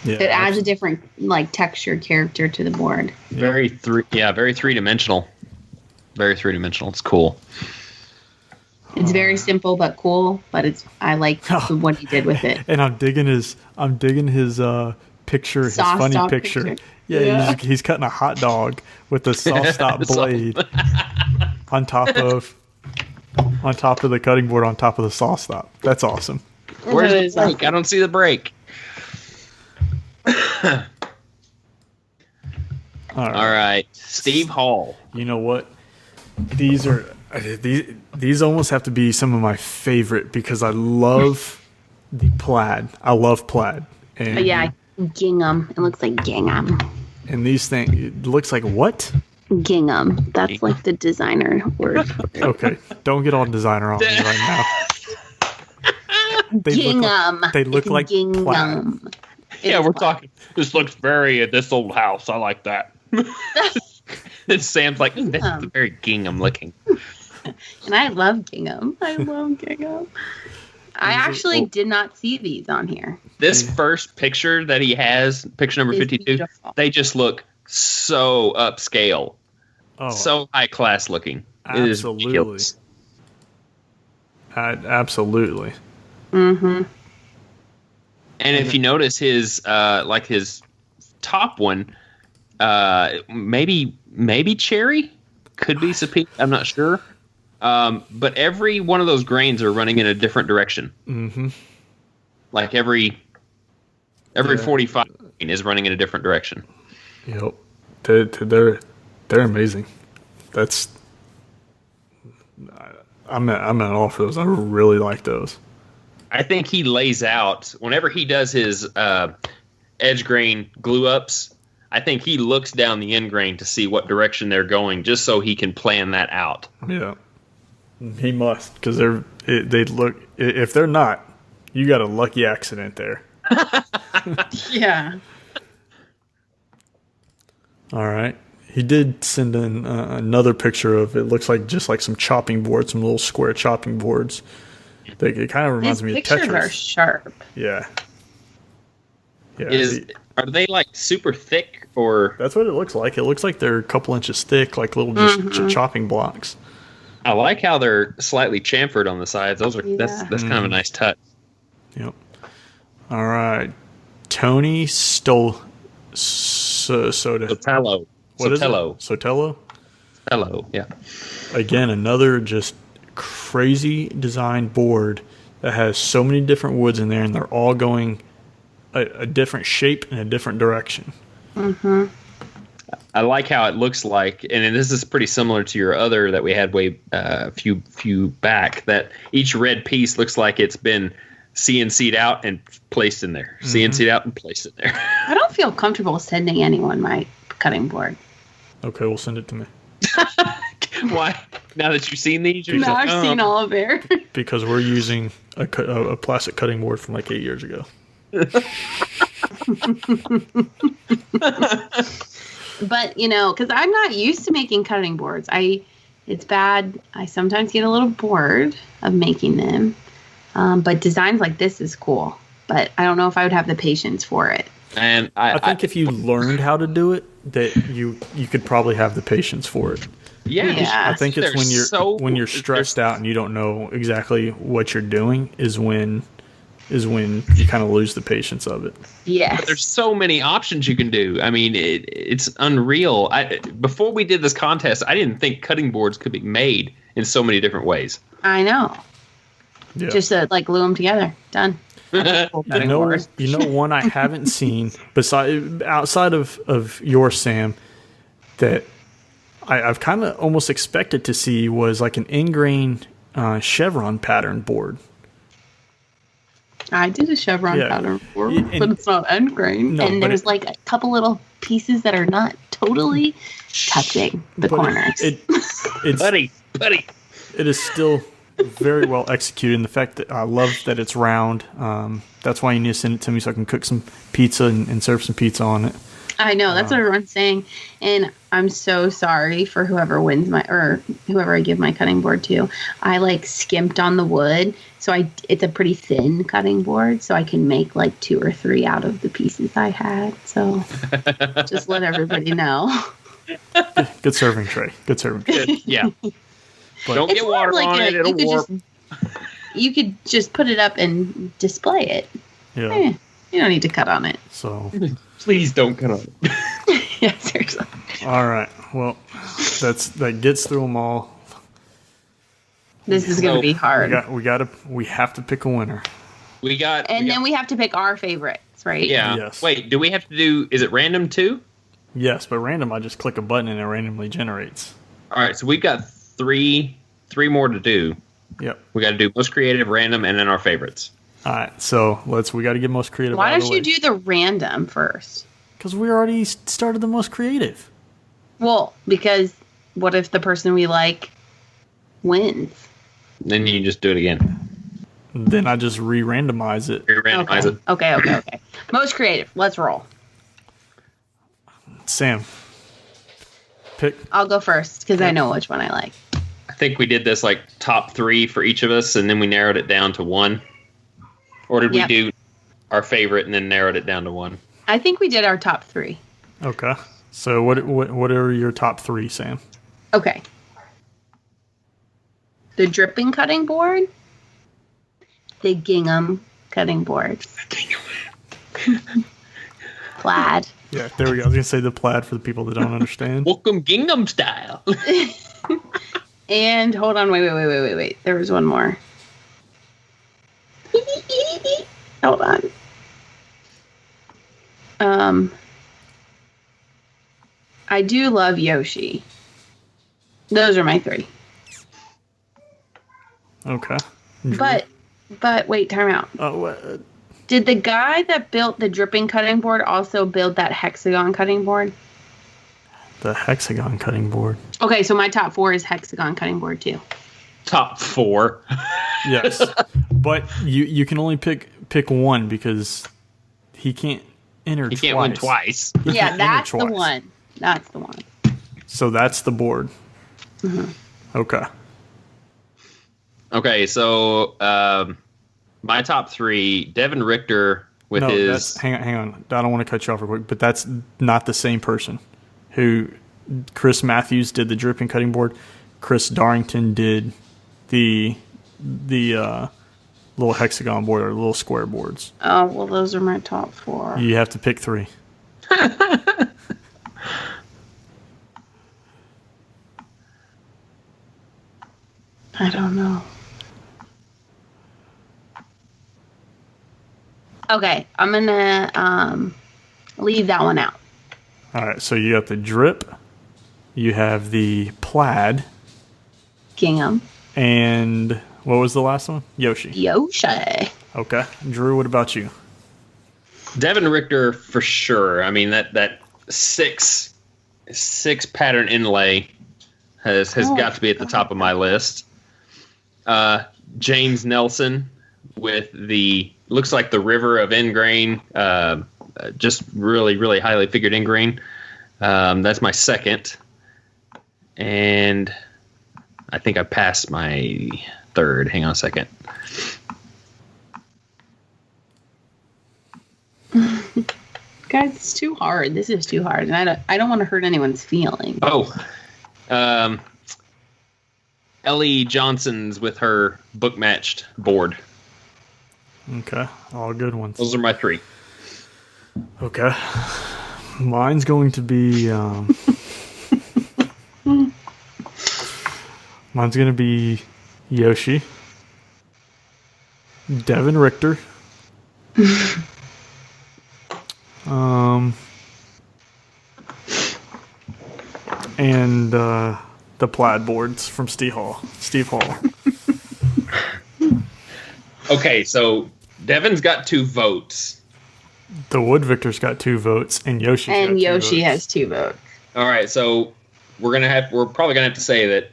Yeah, it adds a different like texture character to the board. Very three-dimensional. Very three-dimensional. It's cool. It's very simple but cool, but I like what he did with it. And I'm digging his picture, his funny picture. Yeah. He's cutting a hot dog with a soft stop blade on top of the cutting board on top of the saw stop. That's awesome. Where's the break? I don't see the break. All right. Steve Hall. You know what? These almost have to be some of my favorite because I love the plaid. I love plaid. And gingham. It looks like gingham. And these things, it looks like what? Gingham. That's like the designer word. Okay, don't get all designer on me right now. Gingham. They look like gingham. plaid. Yeah, we're talking. This looks very at this old house. I like that. And Sam's like, that's very gingham looking. And I love gingham. I actually did not see these on here. This first picture that he has, picture number 52, beautiful. They just look so upscale. So high class looking. It is ridiculous. Absolutely. Mm-hmm. And if you notice his his top one, maybe cherry, could be sapele, I'm not sure. But every one of those grains are running in a different direction. Mm-hmm. Like every 45 grain is running in a different direction. Yep. They're amazing. I'm at all for those. I really like those. I think he lays out whenever he does his edge grain glue ups. I think he looks down the end grain to see what direction they're going, just so he can plan that out. Yeah, he must, because they look. If they're not, you got a lucky accident there. Yeah. All right. He did send in another picture of it. Looks like just like some chopping boards, some little square chopping boards. It kind of reminds me of Tetris. Pictures are sharp. Yeah. Are they like super thick or? That's what it looks like. It looks like they're a couple inches thick, like little just chopping blocks. I like how they're slightly chamfered on the sides. Those are that's kind of a nice touch. Yep. All right, Tony Sotello. What is it? Sotello. Sotello. Yeah. Again, another just crazy design board that has so many different woods in there, and they're all going a different shape and a different direction. Mm-hmm. I like how it looks like, and this is pretty similar to your other that we had way a few back, that each red piece looks like it's been CNC'd out and placed in there. CNC'd out and placed in there. I don't feel comfortable sending anyone my cutting board. Okay, we'll send it to me. Why? Now that you've seen these? Now I've seen all of it. Because we're using a plastic cutting board from like 8 years ago. But, because I'm not used to making cutting boards. It's bad. I sometimes get a little bored of making them. But designs like this is cool. But I don't know if I would have the patience for it. And I think if you learned how to do it, that you could probably have the patience for it. Yeah. I think it's when you're stressed out and you don't know exactly what you're doing is when you kind of lose the patience of it. Yes. But there's so many options you can do. I mean, it's unreal. Before we did this contest, I didn't think cutting boards could be made in so many different ways. I know. Yeah. Just glue them together. Done. You know one I haven't seen outside of your Sam that I've kind of almost expected to see was like an ingrained chevron pattern board. I did a chevron pattern board, but it's not end grain. No, and there's like a couple little pieces that are not totally touching the corners. It's buddy. It is still very well executed, and the fact that I love that it's round. That's why you need to send it to me so I can cook some pizza and serve some pizza on it. I know, that's what everyone's saying, and I'm so sorry for whoever wins whoever I give my cutting board to. I skimped on the wood, so it's a pretty thin cutting board, so I can make 2 or 3 out of the pieces I had. So just let everybody know. Good serving tray. Good serving. Good. Yeah. Don't get water on it. It'll warp. You could just put it up and display it. Yeah. You don't need to cut on it. So please don't cut on it. Yeah, seriously. All right. Well, that gets through them all. This is going to be hard. We have to pick a winner. Then we have to pick our favorites, right? Yeah. Yes. Wait, do we have to do? Is it random too? Yes, but random. I just click a button and it randomly generates. All right. So we've got three more to do. Yep. We got to do most creative, random, and then our favorites. All right. So we got to get most creative. Why don't you do the random first? Because we already started the most creative. Well, because what if the person we like wins? Then you just do it again. Then I just re-randomize it. Re-randomize it. Okay. Most creative. Let's roll. Sam, pick. I'll go first because I know which one I like. I think we did this like top 3 for each of us, and then we narrowed it down to 1. Or did we do our favorite and then narrowed it down to 1? I think we did our top 3. Okay. So what are your top 3, Sam? Okay. The dripping cutting board. The gingham cutting board. Plaid. Yeah, there we go. I was going to say the plaid for the people that don't understand. Welcome Gingham style. And hold on, wait. There was one more. Hold on. I do love Yoshi. Those are my 3. Okay. But wait, time out. Oh, Did the guy that built the dripping cutting board also build that hexagon cutting board? the hexagon cutting board. Okay, so my top 4 is hexagon cutting board too. Top 4. Yes, but you can only pick one because he can't enter. He can't win twice. Yeah, that's the one. That's the one. So that's the board. Mm-hmm. Okay. Okay, so my top 3, Devin Richter with his... Hang on. I don't want to cut you off real quick, but that's not the same person. Chris Mathews did the dripping cutting board. Chris Darrington did the little hexagon board or little square boards. Oh, well, those are my top 4. You have to pick 3. I don't know. Okay, I'm gonna leave that one out. All right, so you got the drip, you have the plaid, Gingham, and what was the last one? Yoshi. Okay, Drew, what about you? Devin Richter for sure. I mean that six pattern inlay has got to be at the top of my list. James Nelson with the looks like the river of ingrain, just really, really highly figured ingrain. That's my second. And I think I passed my third. Hang on a second. Guys, it's too hard. This is too hard, and I don't want to hurt anyone's feelings. Oh, Elli Johnson's with her book matched board. Okay, all good ones. Those are my 3. Okay, mine's going to be mine's going to be Yoshi, Devin Richter, and the plaid boards from Steve Hall. Okay, so Devin's got 2 votes. The Wood Victor's got 2 votes, and Yoshi has 2 votes. All right, so we're probably gonna have to say that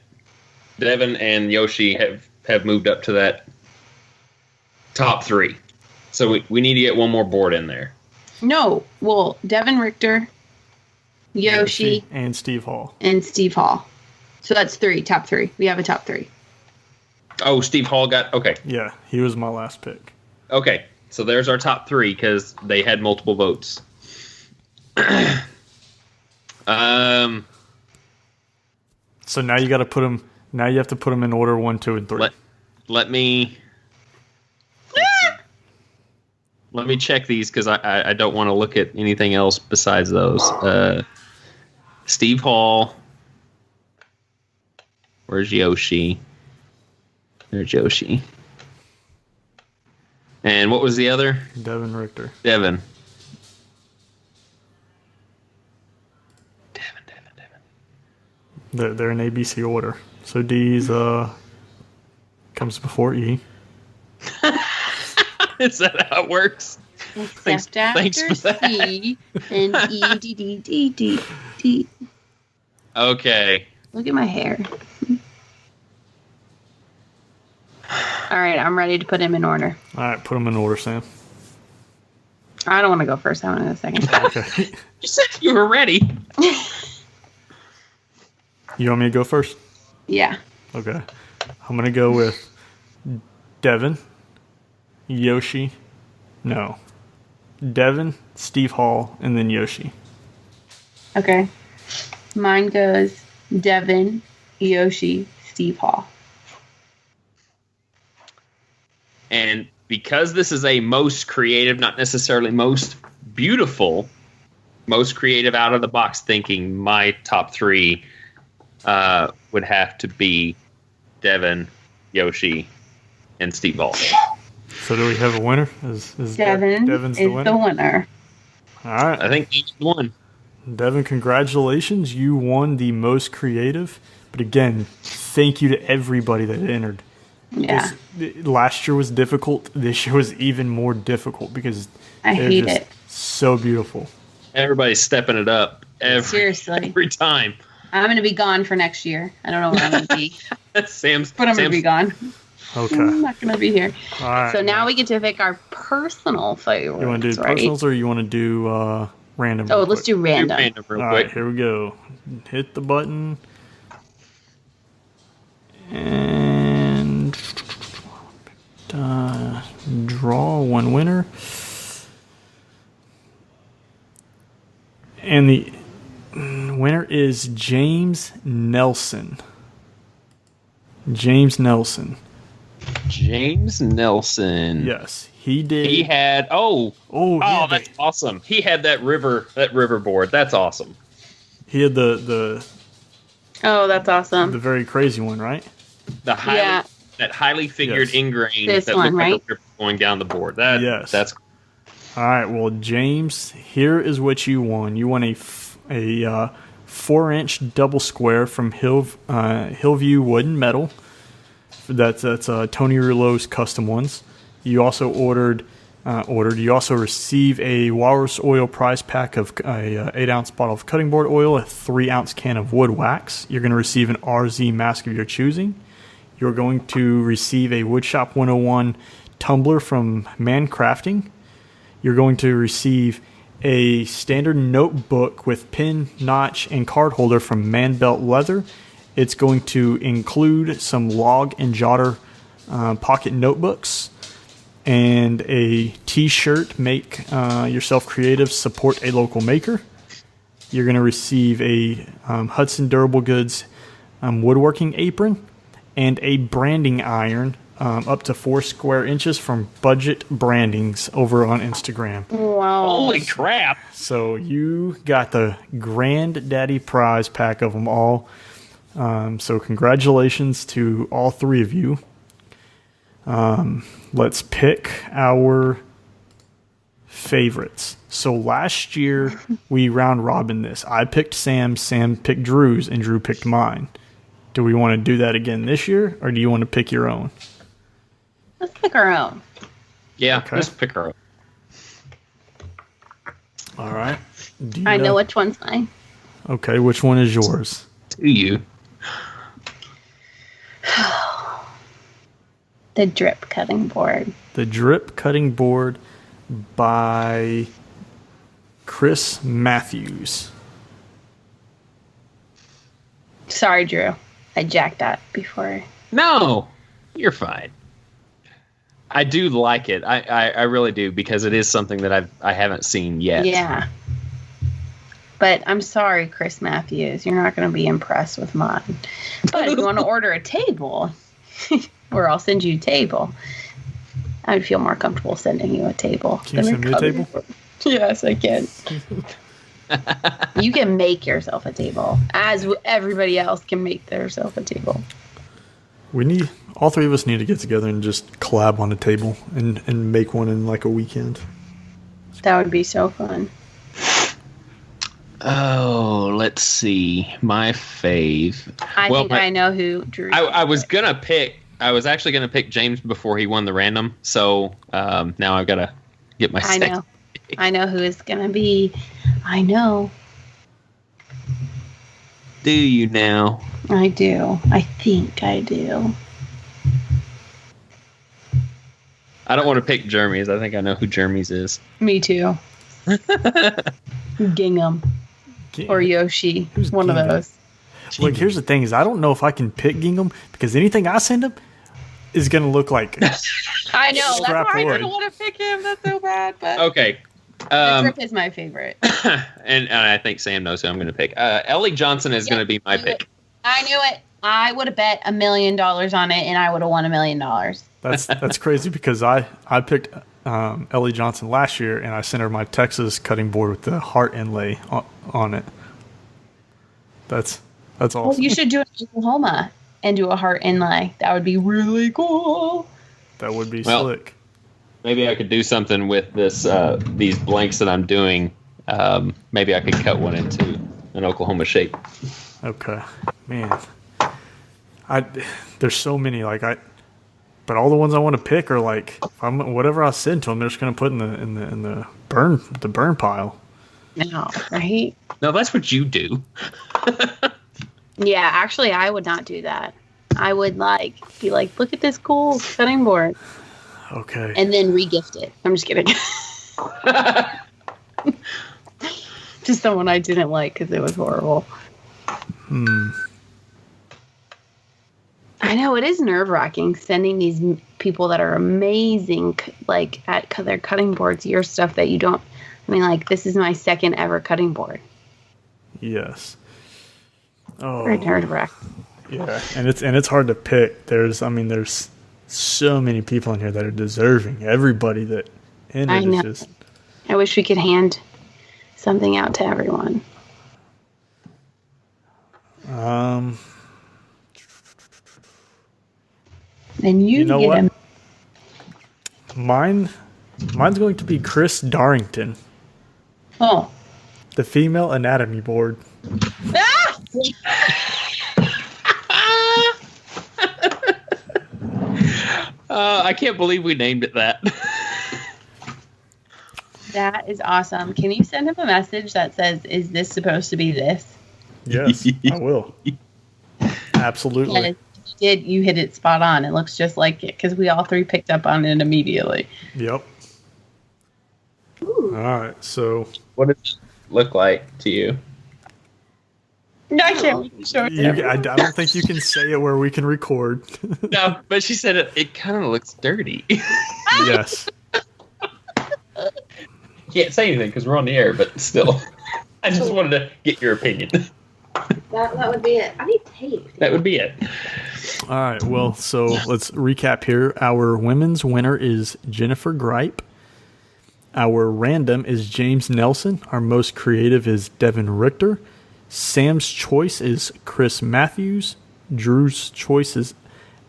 Devin and Yoshi have moved up to that top 3. So we need to get one more board in there. No, well, Devin Richter, Yoshi, and Steve Hall. So that's 3, top 3. We have a top 3. Oh, Steve Hall got... Okay. Yeah, he was my last pick. Okay, so there's our top 3 because they had multiple votes. So now you got to put them... Now you have to put them in order 1, 2, and 3. Let me check these because I don't want to look at anything else besides those. Steve Hall. Where's Yoshi? There's Yoshi. And what was the other? Devin Richter. Devin. They're in ABC order. So D's comes before E. Is that how it works? Except after thanks for that. C and E, D, D, D, D, D. Okay. Look at my hair. All right, I'm ready to put him in order. All right, put them in order, Sam. I don't want to go first. I want to go second. Okay. You said you were ready. You want me to go first? Yeah. Okay. I'm going to go with Devin, Yoshi. No. Devin, Steve Hall, and then Yoshi. Okay. Mine goes Devin, Yoshi, Steve Hall. And because this is a most creative, not necessarily most beautiful, most creative out of the box thinking, my top 3 would have to be Devin, Yoshi, and Steve Hall. So do we have a winner? Is Devin is the winner. All right. I think he's the one. Devin, congratulations. You won the most creative. But again, thank you to everybody that entered. Yeah. Last year was difficult. This year was even more difficult because I hate it. So beautiful. Everybody's stepping it up Seriously. every time. I'm going to be gone for next year. I don't know where I'm going to be. But I'm going to be gone. Okay. I'm not going to be here. All right. So now we get to pick our personal favorites. You want to do personals or you want to do random? Oh, let's do random. Do random real All quick. right, here we go. Hit the button. And draw one winner. And the winner is James Nelson. James Nelson. Yes, he did. He had that's awesome. He had that river board. That's awesome. He had the Oh, that's awesome. the very crazy one, right? That highly figured ingrain This that one, looked right? like a river going down the board. Yes. That's All right. Well, James, here is what you won. You won a 4-inch double square from Hillview Wood and Metal. That's Tony Rouleau's custom ones. You also You also receive a Walrus Oil prize pack of a 8-ounce bottle of cutting board oil, a 3-ounce can of wood wax. You're going to receive an RZ mask of your choosing. You're going to receive a Woodshop 101 tumbler from Man Crafting. You're going to receive a standard notebook with pin, notch, and card holder from Man Belt Leather. It's going to include some log and jotter pocket notebooks and a t-shirt, make yourself creative, support a local maker. You're going to receive a Hudson Durable Goods woodworking apron and a branding iron up to 4 square inches from Budget Brandings over on Instagram. Wow. holy crap. So you got the granddaddy prize pack of them all. So congratulations to all 3 of you. Let's pick our favorites. So last year we round robin this. I picked Sam picked Drew's, and Drew picked mine. Do we want to do that again this year, or do you want to pick your own? Let's pick our own. Yeah, Okay. let's pick her up. All right. I know which one's mine. Okay, which one is yours? To you. The drip cutting board. The Drip Cutting Board by Chris Mathews. Sorry, Drew. I jacked that before. No, you're fine. I do like it. I really do, because it is something that I haven't seen yet. Yeah. But I'm sorry, Chris Mathews. You're not going to be impressed with mine. But if you want to order a table, or I'll send you a table, I would feel more comfortable sending you a table. Can you send me a table? Yes, I can. You can make yourself a table, as everybody else can make themselves a table. All 3 of us need to get together and just collab on a table and make one in like a weekend. That would be so fun. Oh, let's see. My fave. I know who Drew. I was actually gonna pick James before he won the random. So now I've got to get my. I know who it's gonna be. I know. Do you now? I do. I think I do. I don't want to pick Jeremy's. I think I know who Jeremy's is. Me too. Gingham. Or Yoshi. Who's one Gingham? of those. Look, here's the thing: is I don't know if I can pick Gingham because anything I send him is going to look like. I know. That's why I Scrapoid. didn't want to pick him. That's so bad. But Okay. the Grip is my favorite. And I think Sam knows who I'm going to pick. Elli Johnson is going to be my pick. I knew it. I would have bet $1 million on it, and I would have won $1 million. That's crazy because I picked Elli Johnson last year and I sent her my Texas cutting board with the heart inlay on it. That's awesome. Well, you should do it in Oklahoma and do a heart inlay. That would be really cool. That would be Well, slick. Maybe I could do something with this these blanks that I'm doing. Maybe I could cut one into an Oklahoma shape. Okay, man. There's so many but all the ones I want to pick are like whatever I send to them, they're just gonna put in the burn pile. No, right? No, that's what you do. Yeah, actually, I would not do that. I would be like, look at this cool cutting board, Okay. and then regift it. I'm just kidding. To someone I didn't like because it was horrible. I know it is nerve-wracking sending these people that are amazing, at their cutting boards, your stuff that you don't. I mean, this is my second ever cutting board. Yes. Oh. Very nerve-wracking. Yeah, and it's hard to pick. There's so many people in here that are deserving. Everybody that in I it know. is just. I wish we could hand something out to everyone. Then You know get what? him. Mine's going to be Chris Darrington, Oh. the female anatomy board. Ah! I can't believe we named it that. That is awesome. Can you send him a message that says, is this supposed to be this? Yes, I will. Absolutely. Yes, you hit it spot on. It looks just like it because we all three picked up on it immediately. Yep. Ooh. All right, so What does it look like to you? I can't show it. I don't think you can say it where we can record. No, but she said it kind of looks dirty. Yes. Can't say anything because we're on the air, but still. I just wanted to get your opinion. That would be it. I need tape. That would be it. All right, well, so let's recap here. Our women's winner is Jennifer Gripe. Our random is James Nelson. Our most creative is Devin Richter. Sam's choice is Chris Mathews. Drew's choice is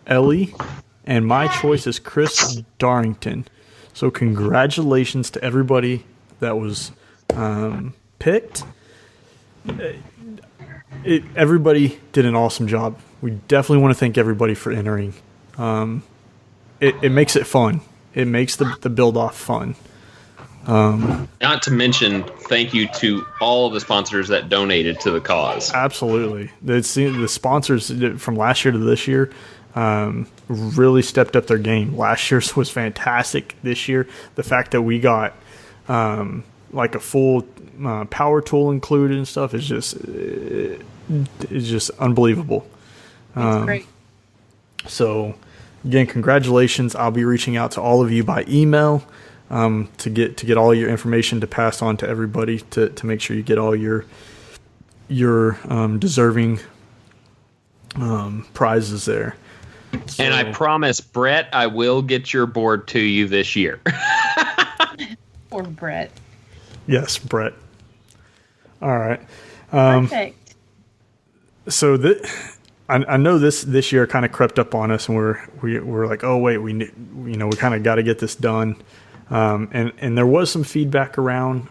Elli. And my choice is Chris Darrington. So congratulations to everybody that was picked. Everybody did an awesome job. We definitely want to thank everybody for entering. It makes it fun. It makes the build-off fun. Not to mention, thank you to all of the sponsors that donated to the cause. Absolutely. The sponsors from last year to this year really stepped up their game. Last year's was fantastic. This year, the fact that we got a full power tool included and stuff is just unbelievable. That's great. So, again, congratulations. I'll be reaching out to all of you by email to get all your information to pass on to everybody to make sure you get all your deserving prizes there. So, And I promise, Brett, I will get your board to you this year. Poor Brett. yes, Brett. All right. Perfect. So I know this year kind of crept up on us, and we're like, oh wait, we kind of got to get this done. And there was some feedback around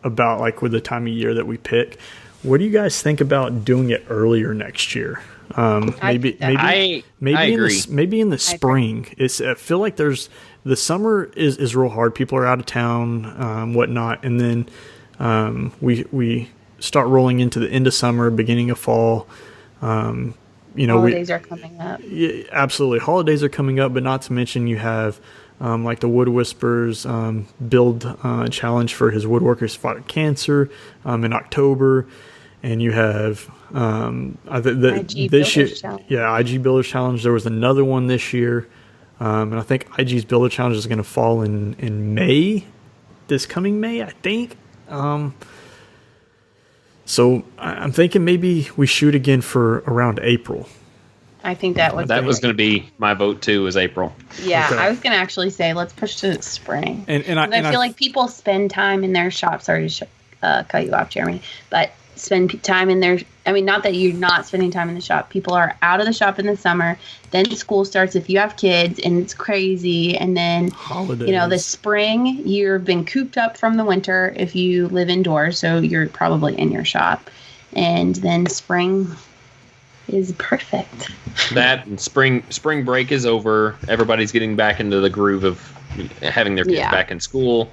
about with the time of year that we pick. What do you guys think about doing it earlier next year? Maybe I agree. Maybe in the spring. I feel like the summer is real hard. People are out of town, whatnot, and then we start rolling into the end of summer, beginning of fall. Holidays are coming up. Yeah, absolutely. Holidays are coming up, but not to mention you have like the Wood Whispers build challenge for his woodworkers fought cancer in October, and you have IG this year, Builders Challenge. yeah, IG Builders Challenge. There was another one this year, and I think IG's Builder Challenge is going to fall in May, this coming May, I think. So I'm thinking maybe we shoot again for around April. I think that was going to be my vote too, is April. Yeah, Okay. I was going to actually say let's push to spring. And I feel like people spend time in their shop. Sorry to cut you off, Jeremy, but spend time in their. I mean, not that you're not spending time in the shop. People are out of the shop in the summer. Then school starts if you have kids, and it's crazy. And then holidays. the spring you've been cooped up from the winter if you live indoors, so you're probably in your shop. And then spring is perfect. That and spring break is over. Everybody's getting back into the groove of having their kids back in school.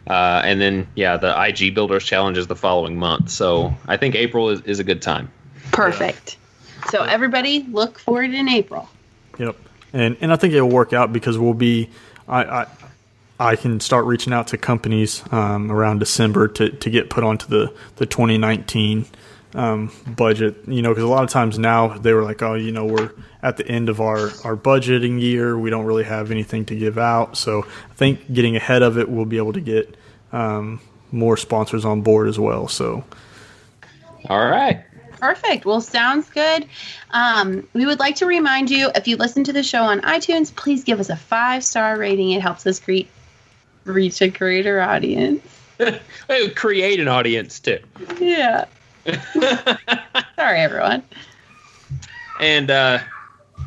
And then, the IG Builders Challenge is the following month. So I think April is a good time. Perfect. Yeah. So everybody look for it in April. Yep. And I think it'll work out because we'll be I can start reaching out to companies around December to get put onto the 2019 budget, because a lot of times now they were like, we're at the end of our budgeting year. We don't really have anything to give out. So I think getting ahead of it, we'll be able to get more sponsors on board as well. So. All right. Perfect. Well, sounds good. We would like to remind you, if you listen to the show on iTunes, please give us a 5-star rating. It helps us reach a greater audience. Create an audience too. Yeah. Sorry, everyone. And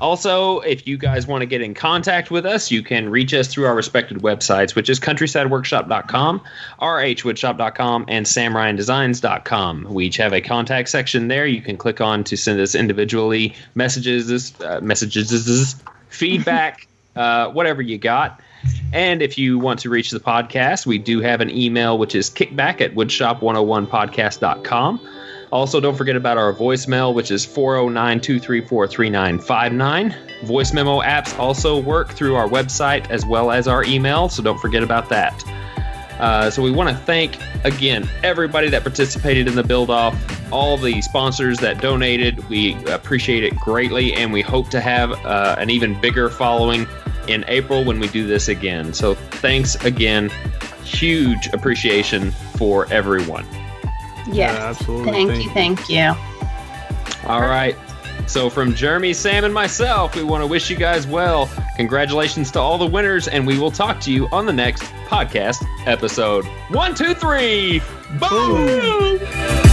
also, if you guys want to get in contact with us, you can reach us through our respected websites, which is countrysideworkshop.com, rhwoodshop.com, and samryandesigns.com. We each have a contact section there. You can click on to send us individually messages, feedback, whatever you got. And if you want to reach the podcast, we do have an email, which is kickback@woodshop101podcast.com. Also, don't forget about our voicemail, which is 409-234-3959. Voice memo apps also work through our website as well as our email, so don't forget about that. So we want to thank, again, everybody that participated in the build-off, all the sponsors that donated. We appreciate it greatly, and we hope to have an even bigger following in April when we do this again. So thanks again. Huge appreciation for everyone. Yes. Yeah, absolutely. Thank you. All right. So from Jeremy, Sam, and myself, we want to wish you guys well. Congratulations to all the winners, and we will talk to you on the next podcast episode. 1, 2, 3. Boom!